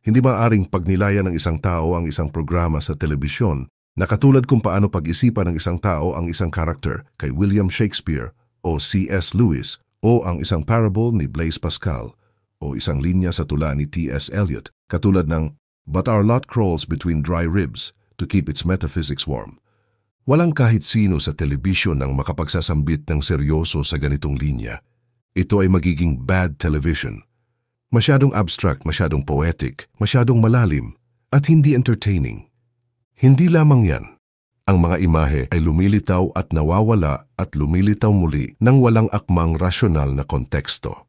Hindi maaaring pagnilayan ng isang tao ang isang programa sa telebisyon na katulad kung paano pag-isipan ng isang tao ang isang karakter kay William Shakespeare o C.S. Lewis o ang isang parable ni Blaise Pascal o isang linya sa tula ni T.S. Eliot katulad ng "But our lot crawls between dry ribs to keep its metaphysics warm." Walang kahit sino sa telebisyon ang makapagsasambit ng seryoso sa ganitong linya. Ito ay magiging bad television. Masyadong abstract, masyadong poetic, masyadong malalim at hindi entertaining. Hindi lamang yan. Ang mga imahe ay lumilitaw at nawawala at lumilitaw muli ng walang akmang rasyonal na konteksto.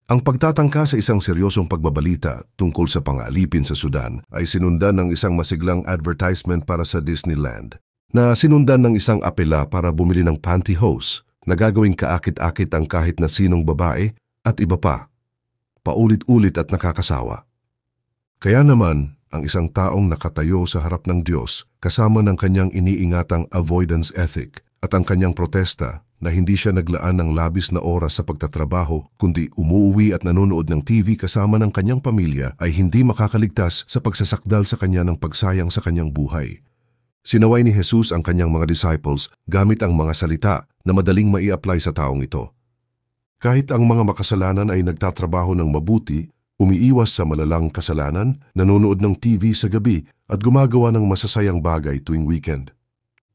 Ang pagtatangka sa isang seryosong pagbabalita tungkol sa pang-aalipin sa Sudan ay sinundan ng isang masiglang advertisement para sa Disneyland, na sinundan ng isang apela para bumili ng pantyhose na gagawing kaakit-akit ang kahit na sinong babae at iba pa. Paulit-ulit at nakakasawa. Kaya naman, ang isang taong nakatayo sa harap ng Diyos kasama ng kanyang iniingatang avoidance ethic at ang kanyang protesta na hindi siya naglaan ng labis na oras sa pagtatrabaho kundi umuuwi at nanonood ng TV kasama ng kanyang pamilya ay hindi makakaligtas sa pagsasakdal sa kanya ng pagsayang sa kanyang buhay. Sinaway ni Jesus ang kanyang mga disciples gamit ang mga salita na madaling mai-apply sa taong ito. Kahit ang mga makasalanan ay nagtatrabaho ng mabuti, umiiwas sa malalang kasalanan, nanonood ng TV sa gabi at gumagawa ng masasayang bagay tuwing weekend.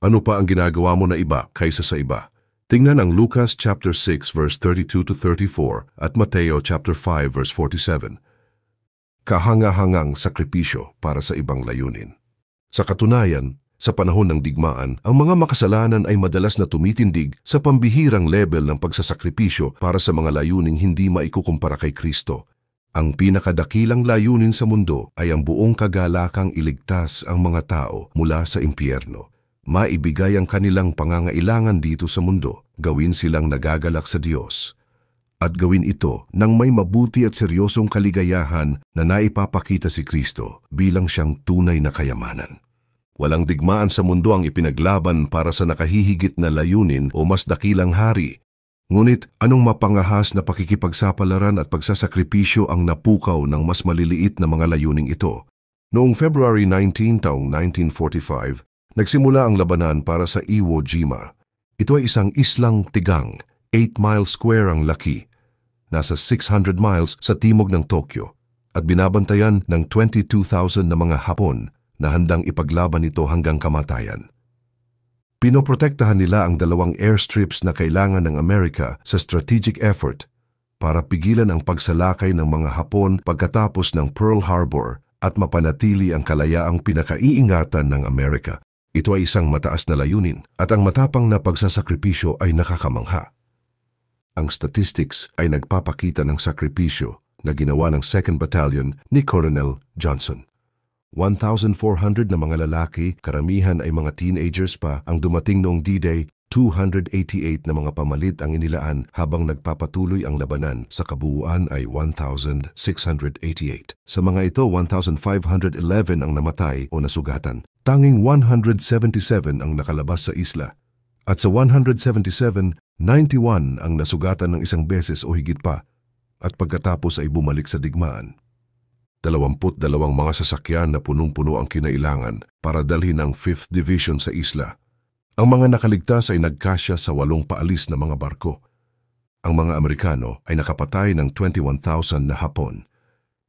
Ano pa ang ginagawa mo na iba kaysa sa iba? Tingnan ang Lucas chapter 6 verse 32 to 34 at Mateo chapter 5 verse 47. Kahanga-hangang sakripisyo para sa ibang layunin. Sa katunayan, sa panahon ng digmaan, ang mga makasalanan ay madalas na tumitindig sa pambihirang level ng pagsasakripisyo para sa mga layuning hindi maikukumpara kay Kristo. Ang pinakadakilang layunin sa mundo ay ang buong kagalakang iligtas ang mga tao mula sa impyerno. Maibigay ang kanilang pangangailangan dito sa mundo, gawin silang nagagalak sa Diyos. At gawin ito ng may mabuti at seryosong kaligayahan na naipapakita si Kristo bilang siyang tunay na kayamanan. Walang digmaan sa mundo ang ipinaglaban para sa nakahihigit na layunin o mas dakilang hari. Ngunit anong mapangahas na pakikipagsapalaran at pagsasakripisyo ang napukaw ng mas maliliit na mga layuning ito? Noong February 19 taong 1945, nagsimula ang labanan para sa Iwo Jima. Ito ay isang islang tigang, 8 miles square ang laki, nasa 600 miles sa timog ng Tokyo, at binabantayan ng 22,000 na mga Hapon na handang ipaglaban ito hanggang kamatayan. Pinoprotektahan nila ang 2 airstrips na kailangan ng Amerika sa strategic effort para pigilan ang pagsalakay ng mga Hapon pagkatapos ng Pearl Harbor at mapanatili ang kalayaang pinakaiingatan ng Amerika. Ito ay isang mataas na layunin at ang matapang na pagsasakripisyo ay nakakamangha. Ang statistics ay nagpapakita ng sakripisyo na ginawa ng 2nd Battalion ni Colonel Johnson. 1,400 na mga lalaki, karamihan ay mga teenagers pa, ang dumating noong D-Day. 288 na mga pamalit ang inilaan habang nagpapatuloy ang labanan. Sa kabuuan ay 1,688. Sa mga ito, 1,511 ang namatay o nasugatan. Tanging 177 ang nakalabas sa isla. At sa 177, 91 ang nasugatan ng isang beses o higit pa at pagkatapos ay bumalik sa digmaan. 22 mga sasakyan na punong-puno ang kinailangan para dalhin ang 5th Division sa isla. Ang mga nakaligtas ay nagkasya sa 8 paalis na mga barko. Ang mga Amerikano ay nakapatay ng 21,000 na Hapon,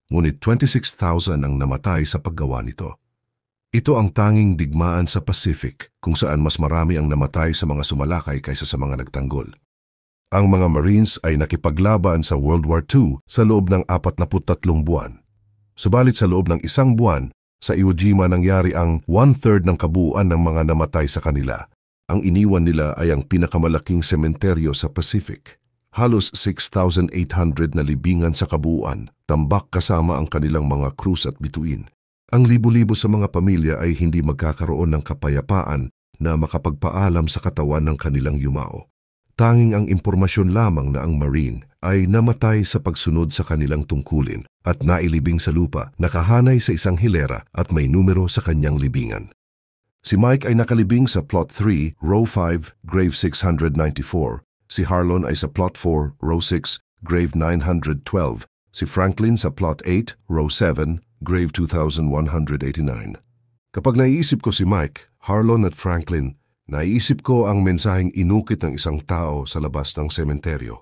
ngunit 26,000 ang namatay sa paggawa nito. Ito ang tanging digmaan sa Pacific kung saan mas marami ang namatay sa mga sumalakay kaysa sa mga nagtanggol. Ang mga Marines ay nakipaglaban sa World War II sa loob ng 43 buwan. Subalit sa loob ng 1 buwan, sa Iwo Jima nangyari ang 1/3 ng kabuuan ng mga namatay sa kanila. Ang iniwan nila ay ang pinakamalaking sementeryo sa Pacific. Halos 6,800 na libingan sa kabuuan, tambak kasama ang kanilang mga krus at bituin. Ang libo-libo sa mga pamilya ay hindi magkakaroon ng kapayapaan na makapagpaalam sa katawan ng kanilang yumao. Tanging ang impormasyon lamang na ang Marine ay namatay sa pagsunod sa kanilang tungkulin at nailibing sa lupa, nakahanay sa isang hilera at may numero sa kanyang libingan. Si Mike ay nakalibing sa Plot 3, Row 5, Grave 694. Si Harlon ay sa Plot 4, Row 6, Grave 912. Si Franklin sa Plot 8, Row 7, Grave 2189. Kapag naiisip ko si Mike, Harlon at Franklin, naiisip ko ang mensaheng inukit ng isang tao sa labas ng sementeryo.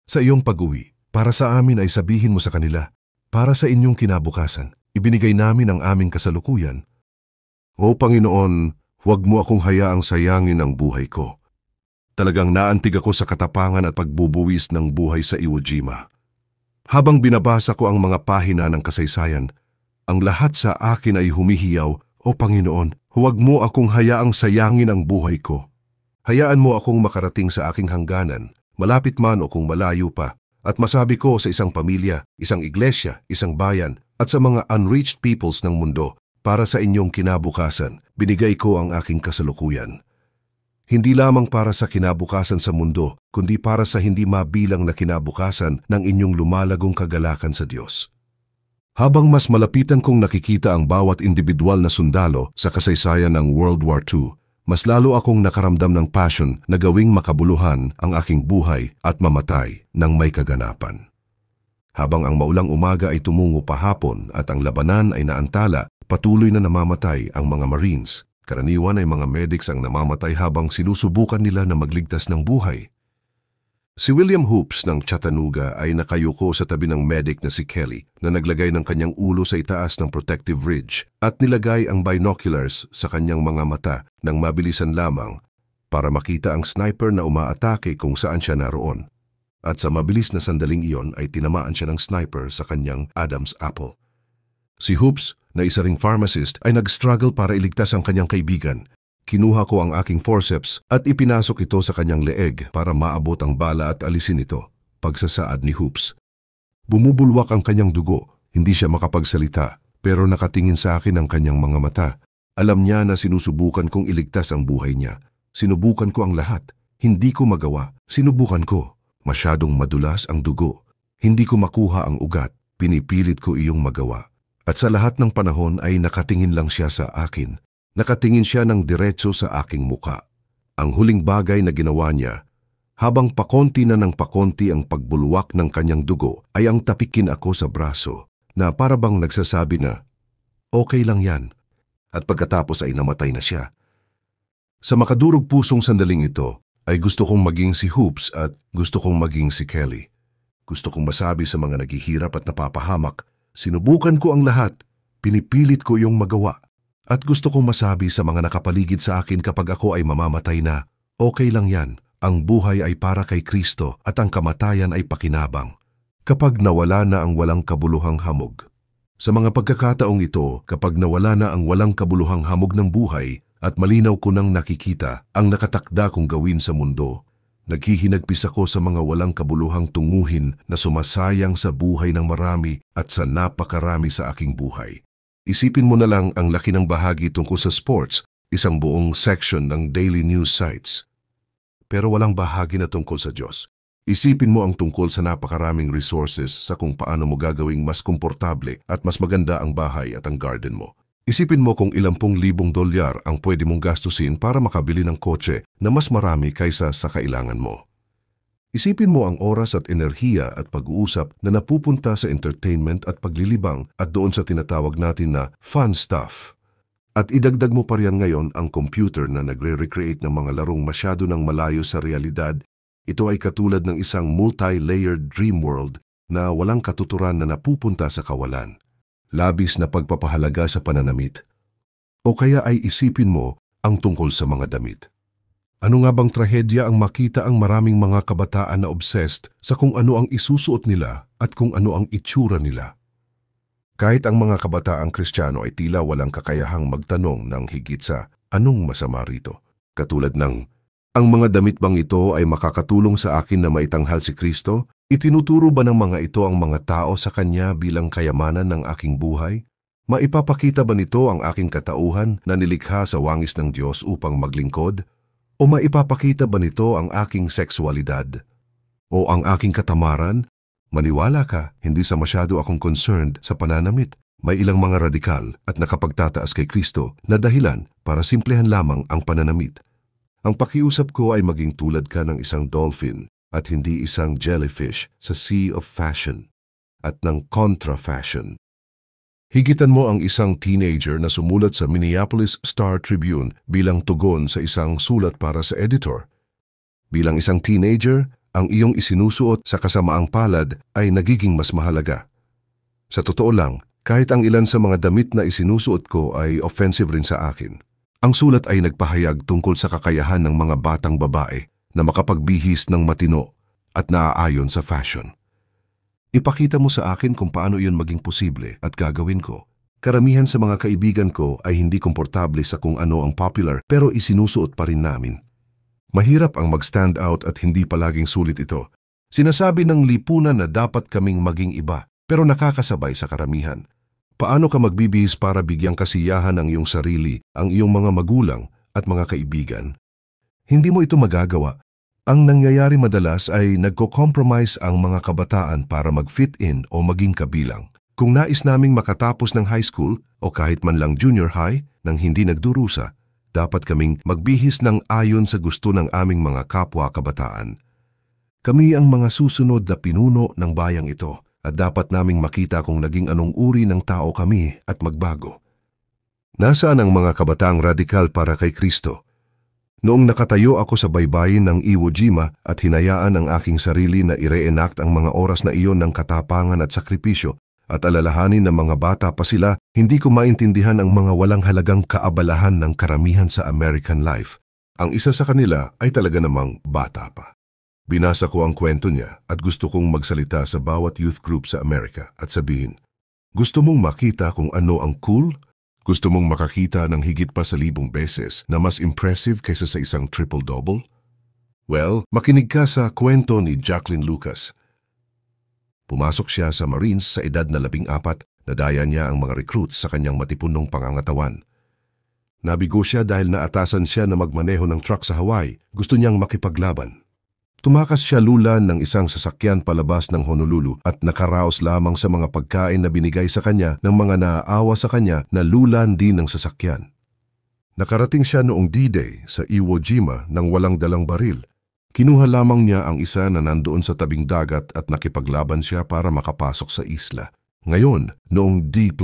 Sa iyong pag-uwi, para sa amin ay sabihin mo sa kanila, para sa inyong kinabukasan, ibinigay namin ang aming kasalukuyan. O Panginoon, huwag mo akong hayaang sayangin ang buhay ko. Talagang naantig ako sa katapangan at pagbubuwis ng buhay sa Iwo Jima. Habang binabasa ko ang mga pahina ng kasaysayan, ang lahat sa akin ay humihiyaw, O Panginoon, huwag mo akong hayaang sayangin ang buhay ko. Hayaan mo akong makarating sa aking hangganan, malapit man o kung malayo pa, at masabi ko sa isang pamilya, isang iglesia, isang bayan, at sa mga unreached peoples ng mundo, para sa inyong kinabukasan, binigay ko ang aking kasalukuyan. Hindi lamang para sa kinabukasan sa mundo, kundi para sa hindi mabilang na kinabukasan ng inyong lumalagong kagalakan sa Diyos. Habang mas malapitan kong nakikita ang bawat individual na sundalo sa kasaysayan ng World War II, mas lalo akong nakaramdam ng passion na gawing makabuluhan ang aking buhay at mamatay ng may kaganapan. Habang ang maulang umaga ay tumungo pahapon at ang labanan ay naantala, patuloy na namamatay ang mga Marines. Karaniwan ay mga medics ang namamatay habang sinusubukan nila na magligtas ng buhay. Si William Hoops ng Chattanooga ay nakayuko sa tabi ng medic na si Kelly na naglagay ng kanyang ulo sa itaas ng protective ridge at nilagay ang binoculars sa kanyang mga mata nang mabilisan lamang para makita ang sniper na umaatake kung saan siya naroon. At sa mabilis na sandaling iyon ay tinamaan siya ng sniper sa kanyang Adam's apple. Si Hoops, na isa ring pharmacist, ay nag-struggle para iligtas ang kanyang kaibigan. Kinuha ko ang aking forceps at ipinasok ito sa kanyang leeg para maabot ang bala at alisin ito. Pagsasaad ni Hoops. Bumubulwak ang kanyang dugo, hindi siya makapagsalita, pero nakatingin sa akin ang kanyang mga mata. Alam niya na sinusubukan kong iligtas ang buhay niya. Sinubukan ko ang lahat. Hindi ko magawa. Sinubukan ko. Masyadong madulas ang dugo. Hindi ko makuha ang ugat. Pinipilit ko iyong magawa. At sa lahat ng panahon ay nakatingin lang siya sa akin. Nakatingin siya ng diretso sa aking muka. Ang huling bagay na ginawa niya, habang pakonti na ng pakonti ang pagbulwak ng kanyang dugo, ay ang tapikin ako sa braso na parabang nagsasabi na, okay lang yan. At pagkatapos ay namatay na siya. Sa makadurog pusong sandaling ito, ay gusto kong maging si Hoops at gusto kong maging si Kelly. Gusto kong masabi sa mga naghihirap at napapahamak, sinubukan ko ang lahat, pinipilit ko yung magawa. At gusto kong masabi sa mga nakapaligid sa akin kapag ako ay mamamatay na, okay lang yan, ang buhay ay para kay Kristo at ang kamatayan ay pakinabang. Kapag nawala na ang walang kabuluhang hamog. Sa mga pagkakataong ito, kapag nawala na ang walang kabuluhang hamog ng buhay at malinaw ko nang nakikita ang nakatakda kong gawin sa mundo, naghihinagpis ako sa mga walang kabuluhang tunguhin na sumasayang sa buhay ng marami at sa napakarami sa aking buhay. Isipin mo na lang ang laki ng bahagi tungkol sa sports, isang buong section ng daily news sites. Pero walang bahagi na tungkol sa Diyos. Isipin mo ang tungkol sa napakaraming resources sa kung paano mo gagawing mas komportable at mas maganda ang bahay at ang garden mo. Isipin mo kung $10,000 ang pwede mong gastusin para makabili ng kotse na mas marami kaysa sa kailangan mo. Isipin mo ang oras at enerhiya at pag-uusap na napupunta sa entertainment at paglilibang at doon sa tinatawag natin na fun stuff. At idagdag mo pa riyan ngayon ang computer na nagre-recreate ng mga larong masyado ng malayo sa realidad. Ito ay katulad ng isang multi-layered dream world na walang katuturan na napupunta sa kawalan. Labis na pagpapahalaga sa pananamit. O kaya ay isipin mo ang tungkol sa mga damit. Ano nga bang trahedya ang makita ang maraming mga kabataan na obsessed sa kung ano ang isusuot nila at kung ano ang itsura nila? Kahit ang mga kabataang Kristiyano ay tila walang kakayahang magtanong ng higit sa anong masama rito. Katulad ng, ang mga damit bang ito ay makakatulong sa akin na maitanghal si Kristo? Itinuturo ba ng mga ito ang mga tao sa Kanya bilang kayamanan ng aking buhay? Maipapakita ba nito ang aking katauhan na nilikha sa wangis ng Diyos upang maglingkod? O maipapakita ba nito ang aking sexualidad? O ang aking katamaran? Maniwala ka, hindi sa masyado akong concerned sa pananamit. May ilang mga radikal at nakapagtataas kay Kristo na dahilan para simplehan lamang ang pananamit. Ang pakiusap ko ay maging tulad ka ng isang dolphin at hindi isang jellyfish sa sea of fashion at ng contra-fashion. Higitan mo ang isang teenager na sumulat sa Minneapolis Star-Tribune bilang tugon sa isang sulat para sa editor. Bilang isang teenager, ang iyong isinusuot sa kasamaang palad ay nagiging mas mahalaga. Sa totoo lang, kahit ang ilan sa mga damit na isinusuot ko ay offensive rin sa akin. Ang sulat ay nagpahayag tungkol sa kakayahan ng mga batang babae na makapagbihis ng matino at naaayon sa fashion. Ipakita mo sa akin kung paano iyon maging posible at gagawin ko. Karamihan sa mga kaibigan ko ay hindi komportable sa kung ano ang popular pero isinusuot pa rin namin. Mahirap ang mag-stand out at hindi palaging sulit ito. Sinasabi ng lipunan na dapat kaming maging iba pero nakakasabay sa karamihan. Paano ka magbibihis para bigyang kasiyahan ang iyong sarili, ang iyong mga magulang at mga kaibigan? Hindi mo ito magagawa. Ang nangyayari madalas ay nagko-compromise ang mga kabataan para mag-fit in o maging kabilang. Kung nais naming makatapos ng high school o kahit man lang junior high nang hindi nagdurusa, dapat kaming magbihis ng ayon sa gusto ng aming mga kapwa kabataan. Kami ang mga susunod na pinuno ng bayang ito. At dapat naming makita kung naging anong uri ng tao kami at magbago. Nasaan ang mga kabataang radikal para kay Kristo? Noong nakatayo ako sa baybayin ng Iwo Jima at hinayaan ang aking sarili na i-reenact ang mga oras na iyon ng katapangan at sakripisyo at alalahanin ng mga bata pa sila, hindi ko maintindihan ang mga walang halagang kaabalahan ng karamihan sa American life. Ang isa sa kanila ay talaga namang bata pa. Binasa ko ang kwento niya at gusto kong magsalita sa bawat youth group sa Amerika at sabihin, gusto mong makita kung ano ang cool? Gusto mong makakita ng higit pa sa 1,000 beses na mas impressive kaysa sa isang triple-double? Well, makinig ka sa kwento ni Jacqueline Lucas. Pumasok siya sa Marines sa edad na 14, nadaya niya ang mga recruits sa kanyang matipunong pangangatawan. Nabigo siya dahil naatasan siya na magmaneho ng truck sa Hawaii. Gusto niyang makipaglaban. Tumakas siya lulan ng isang sasakyan palabas ng Honolulu at nakaraos lamang sa mga pagkain na binigay sa kanya ng mga naaawa sa kanya na lulan din ng sasakyan. Nakarating siya noong D-Day sa Iwo Jima nang walang dalang baril. Kinuha lamang niya ang isa na nandoon sa tabing dagat at nakipaglaban siya para makapasok sa isla. Ngayon, noong D+1,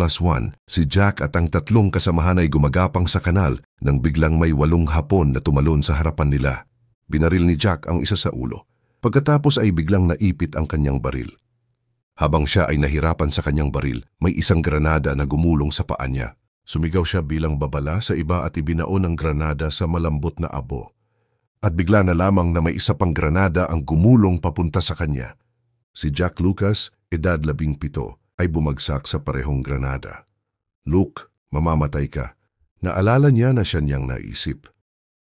si Jack at ang 3 kasamahan ay gumagapang sa kanal nang biglang may 8 Hapon na tumalon sa harapan nila. Binaril ni Jack ang isa sa ulo. Pagkatapos ay biglang naipit ang kanyang baril. Habang siya ay nahirapan sa kanyang baril, may isang granada na gumulong sa paa niya. Sumigaw siya bilang babala sa iba at ibinaon ang granada sa malambot na abo. At bigla na lamang na may isa pang granada ang gumulong papunta sa kanya. Si Jack Lucas, edad 17, ay bumagsak sa parehong granada. Luke, mamamatay ka. Naalala niya na siya niyang naisip.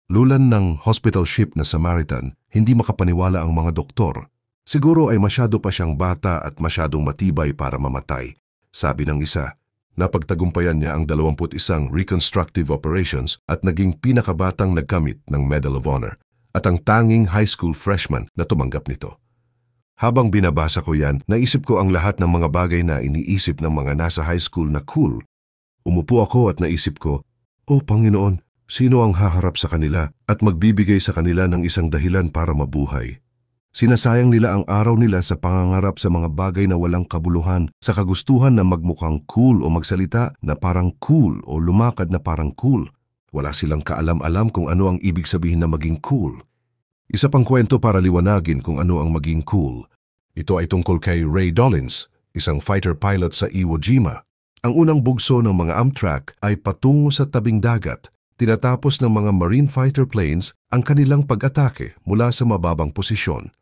Lulan ng hospital ship na Samaritan, hindi makapaniwala ang mga doktor. Siguro ay masyado pa siyang bata at masyadong matibay para mamatay. Sabi ng isa, napagtagumpayan niya ang 21 reconstructive operations at naging pinakabatang nagkamit ng Medal of Honor at ang tanging high school freshman na tumanggap nito. Habang binabasa ko yan, naisip ko ang lahat ng mga bagay na iniisip ng mga nasa high school na cool. Umupo ako at naisip ko, "Oh Panginoon, sino ang haharap sa kanila at magbibigay sa kanila ng isang dahilan para mabuhay?" Sinasayang nila ang araw nila sa pangangarap sa mga bagay na walang kabuluhan, sa kagustuhan na magmukhang cool o magsalita na parang cool o lumakad na parang cool. Wala silang kaalam-alam kung ano ang ibig sabihin na maging cool. Isa pang kwento para liwanagin kung ano ang maging cool. Ito ay tungkol kay Ray Dollins, isang fighter pilot sa Iwo Jima. Ang unang bugso ng mga Amtrak ay patungo sa tabing dagat. Tinatapos ng mga Marine fighter planes ang kanilang pag-atake mula sa mababang posisyon.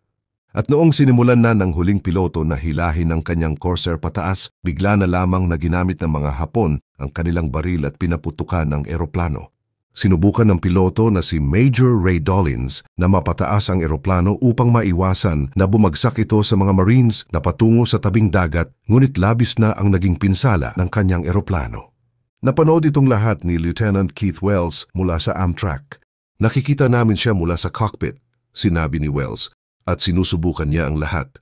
At noong sinimulan na ng huling piloto na hilahin ang kanyang Corsair pataas, bigla na lamang na ginamit ng mga Hapon ang kanilang baril at pinaputukan ang eroplano. Sinubukan ng piloto na si Major Ray Dollins na mapataas ang eroplano upang maiwasan na bumagsak ito sa mga Marines na patungo sa tabing dagat, ngunit labis na ang naging pinsala ng kanyang eroplano. Napanood itong lahat ni Lieutenant Keith Wells mula sa Amtrak. Nakikita namin siya mula sa cockpit, sinabi ni Wells, at sinusubukan niya ang lahat.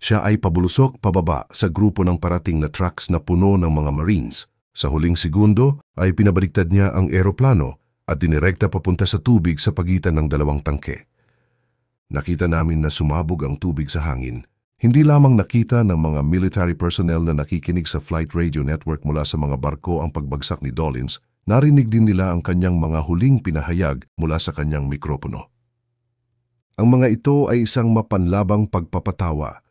Siya ay pabulusok pababa sa grupo ng parating na trucks na puno ng mga Marines. Sa huling segundo ay pinabaliktad niya ang eroplano at dinirekta papunta sa tubig sa pagitan ng dalawang tangke. Nakita namin na sumabog ang tubig sa hangin. Hindi lamang nakita ng mga military personnel na nakikinig sa flight radio network mula sa mga barko ang pagbagsak ni Dollins, narinig din nila ang kanyang mga huling pinahayag mula sa kanyang mikropono. Ang mga ito ay isang mapanlabang pagpapatawa.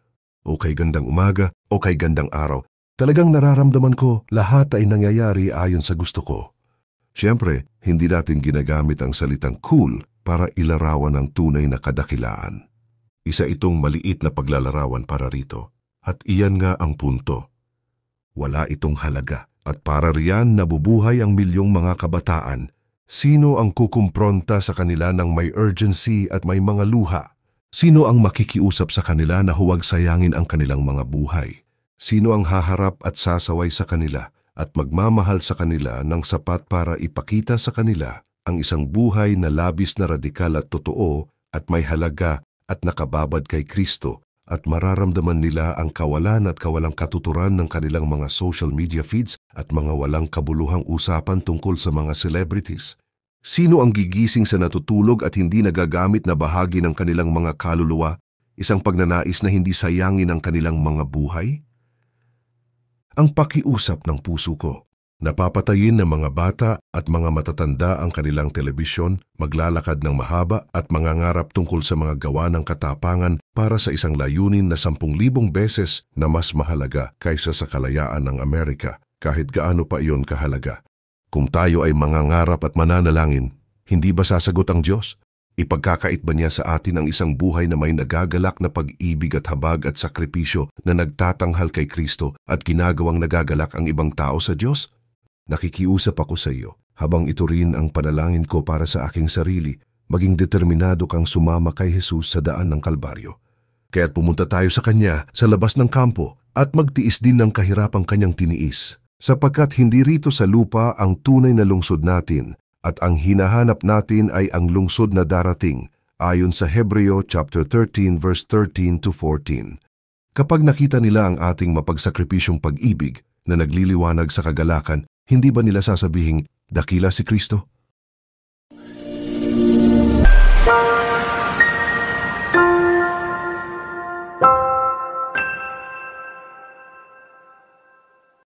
O kay gandang umaga, o kay gandang araw. Talagang nararamdaman ko lahat ay nangyayari ayon sa gusto ko. Siyempre, hindi natin ginagamit ang salitang cool para ilarawan ang tunay na kadakilaan. Isa itong maliit na paglalarawan para rito. At iyan nga ang punto. Wala itong halaga. At para riyan nabubuhay ang milyong mga kabataan. Sino ang kukumpronta sa kanila ng may urgency at may mga luha? Sino ang makikiusap sa kanila na huwag sayangin ang kanilang mga buhay? Sino ang haharap at sasaway sa kanila at magmamahal sa kanila ng sapat para ipakita sa kanila ang isang buhay na labis na radikal at totoo at may halaga at nakababad kay Kristo at mararamdaman nila ang kawalan at kawalang katuturan ng kanilang mga social media feeds at mga walang kabuluhang usapan tungkol sa mga celebrities? Sino ang gigising sa natutulog at hindi nagagamit na bahagi ng kanilang mga kaluluwa, isang pagnanais na hindi sayangin ang kanilang mga buhay? Ang pakiusap ng puso ko. Napapatayin ng mga bata at mga matatanda ang kanilang telebisyon, maglalakad ng mahaba at mangangarap tungkol sa mga gawa ng katapangan para sa isang layunin na 10,000 beses na mas mahalaga kaysa sa kalayaan ng Amerika, kahit gaano pa iyon kahalaga. Kung tayo ay mangangarap at mananalangin, hindi ba sasagot ang Diyos? Ipagkakait ba niya sa atin ang isang buhay na may nagagalak na pag-ibig at habag at sakripisyo na nagtatanghal kay Kristo at ginagawang nagagalak ang ibang tao sa Diyos? Nakikiusap ako sa iyo, habang ito rin ang panalangin ko para sa aking sarili, maging determinado kang sumama kay Jesus sa daan ng Kalbaryo. Kaya't pumunta tayo sa Kanya sa labas ng kampo at magtiis din ng kahirapang Kanyang tiniis, sapagkat hindi rito sa lupa ang tunay na lungsod natin at ang hinahanap natin ay ang lungsod na darating, ayon sa Hebreo chapter 13 verse 13 to 14. Kapag nakita nila ang ating mapagsakripisyong pag-ibig na nagliliwanag sa kagalakan, hindi ba nila sasabihing, dakila si Kristo?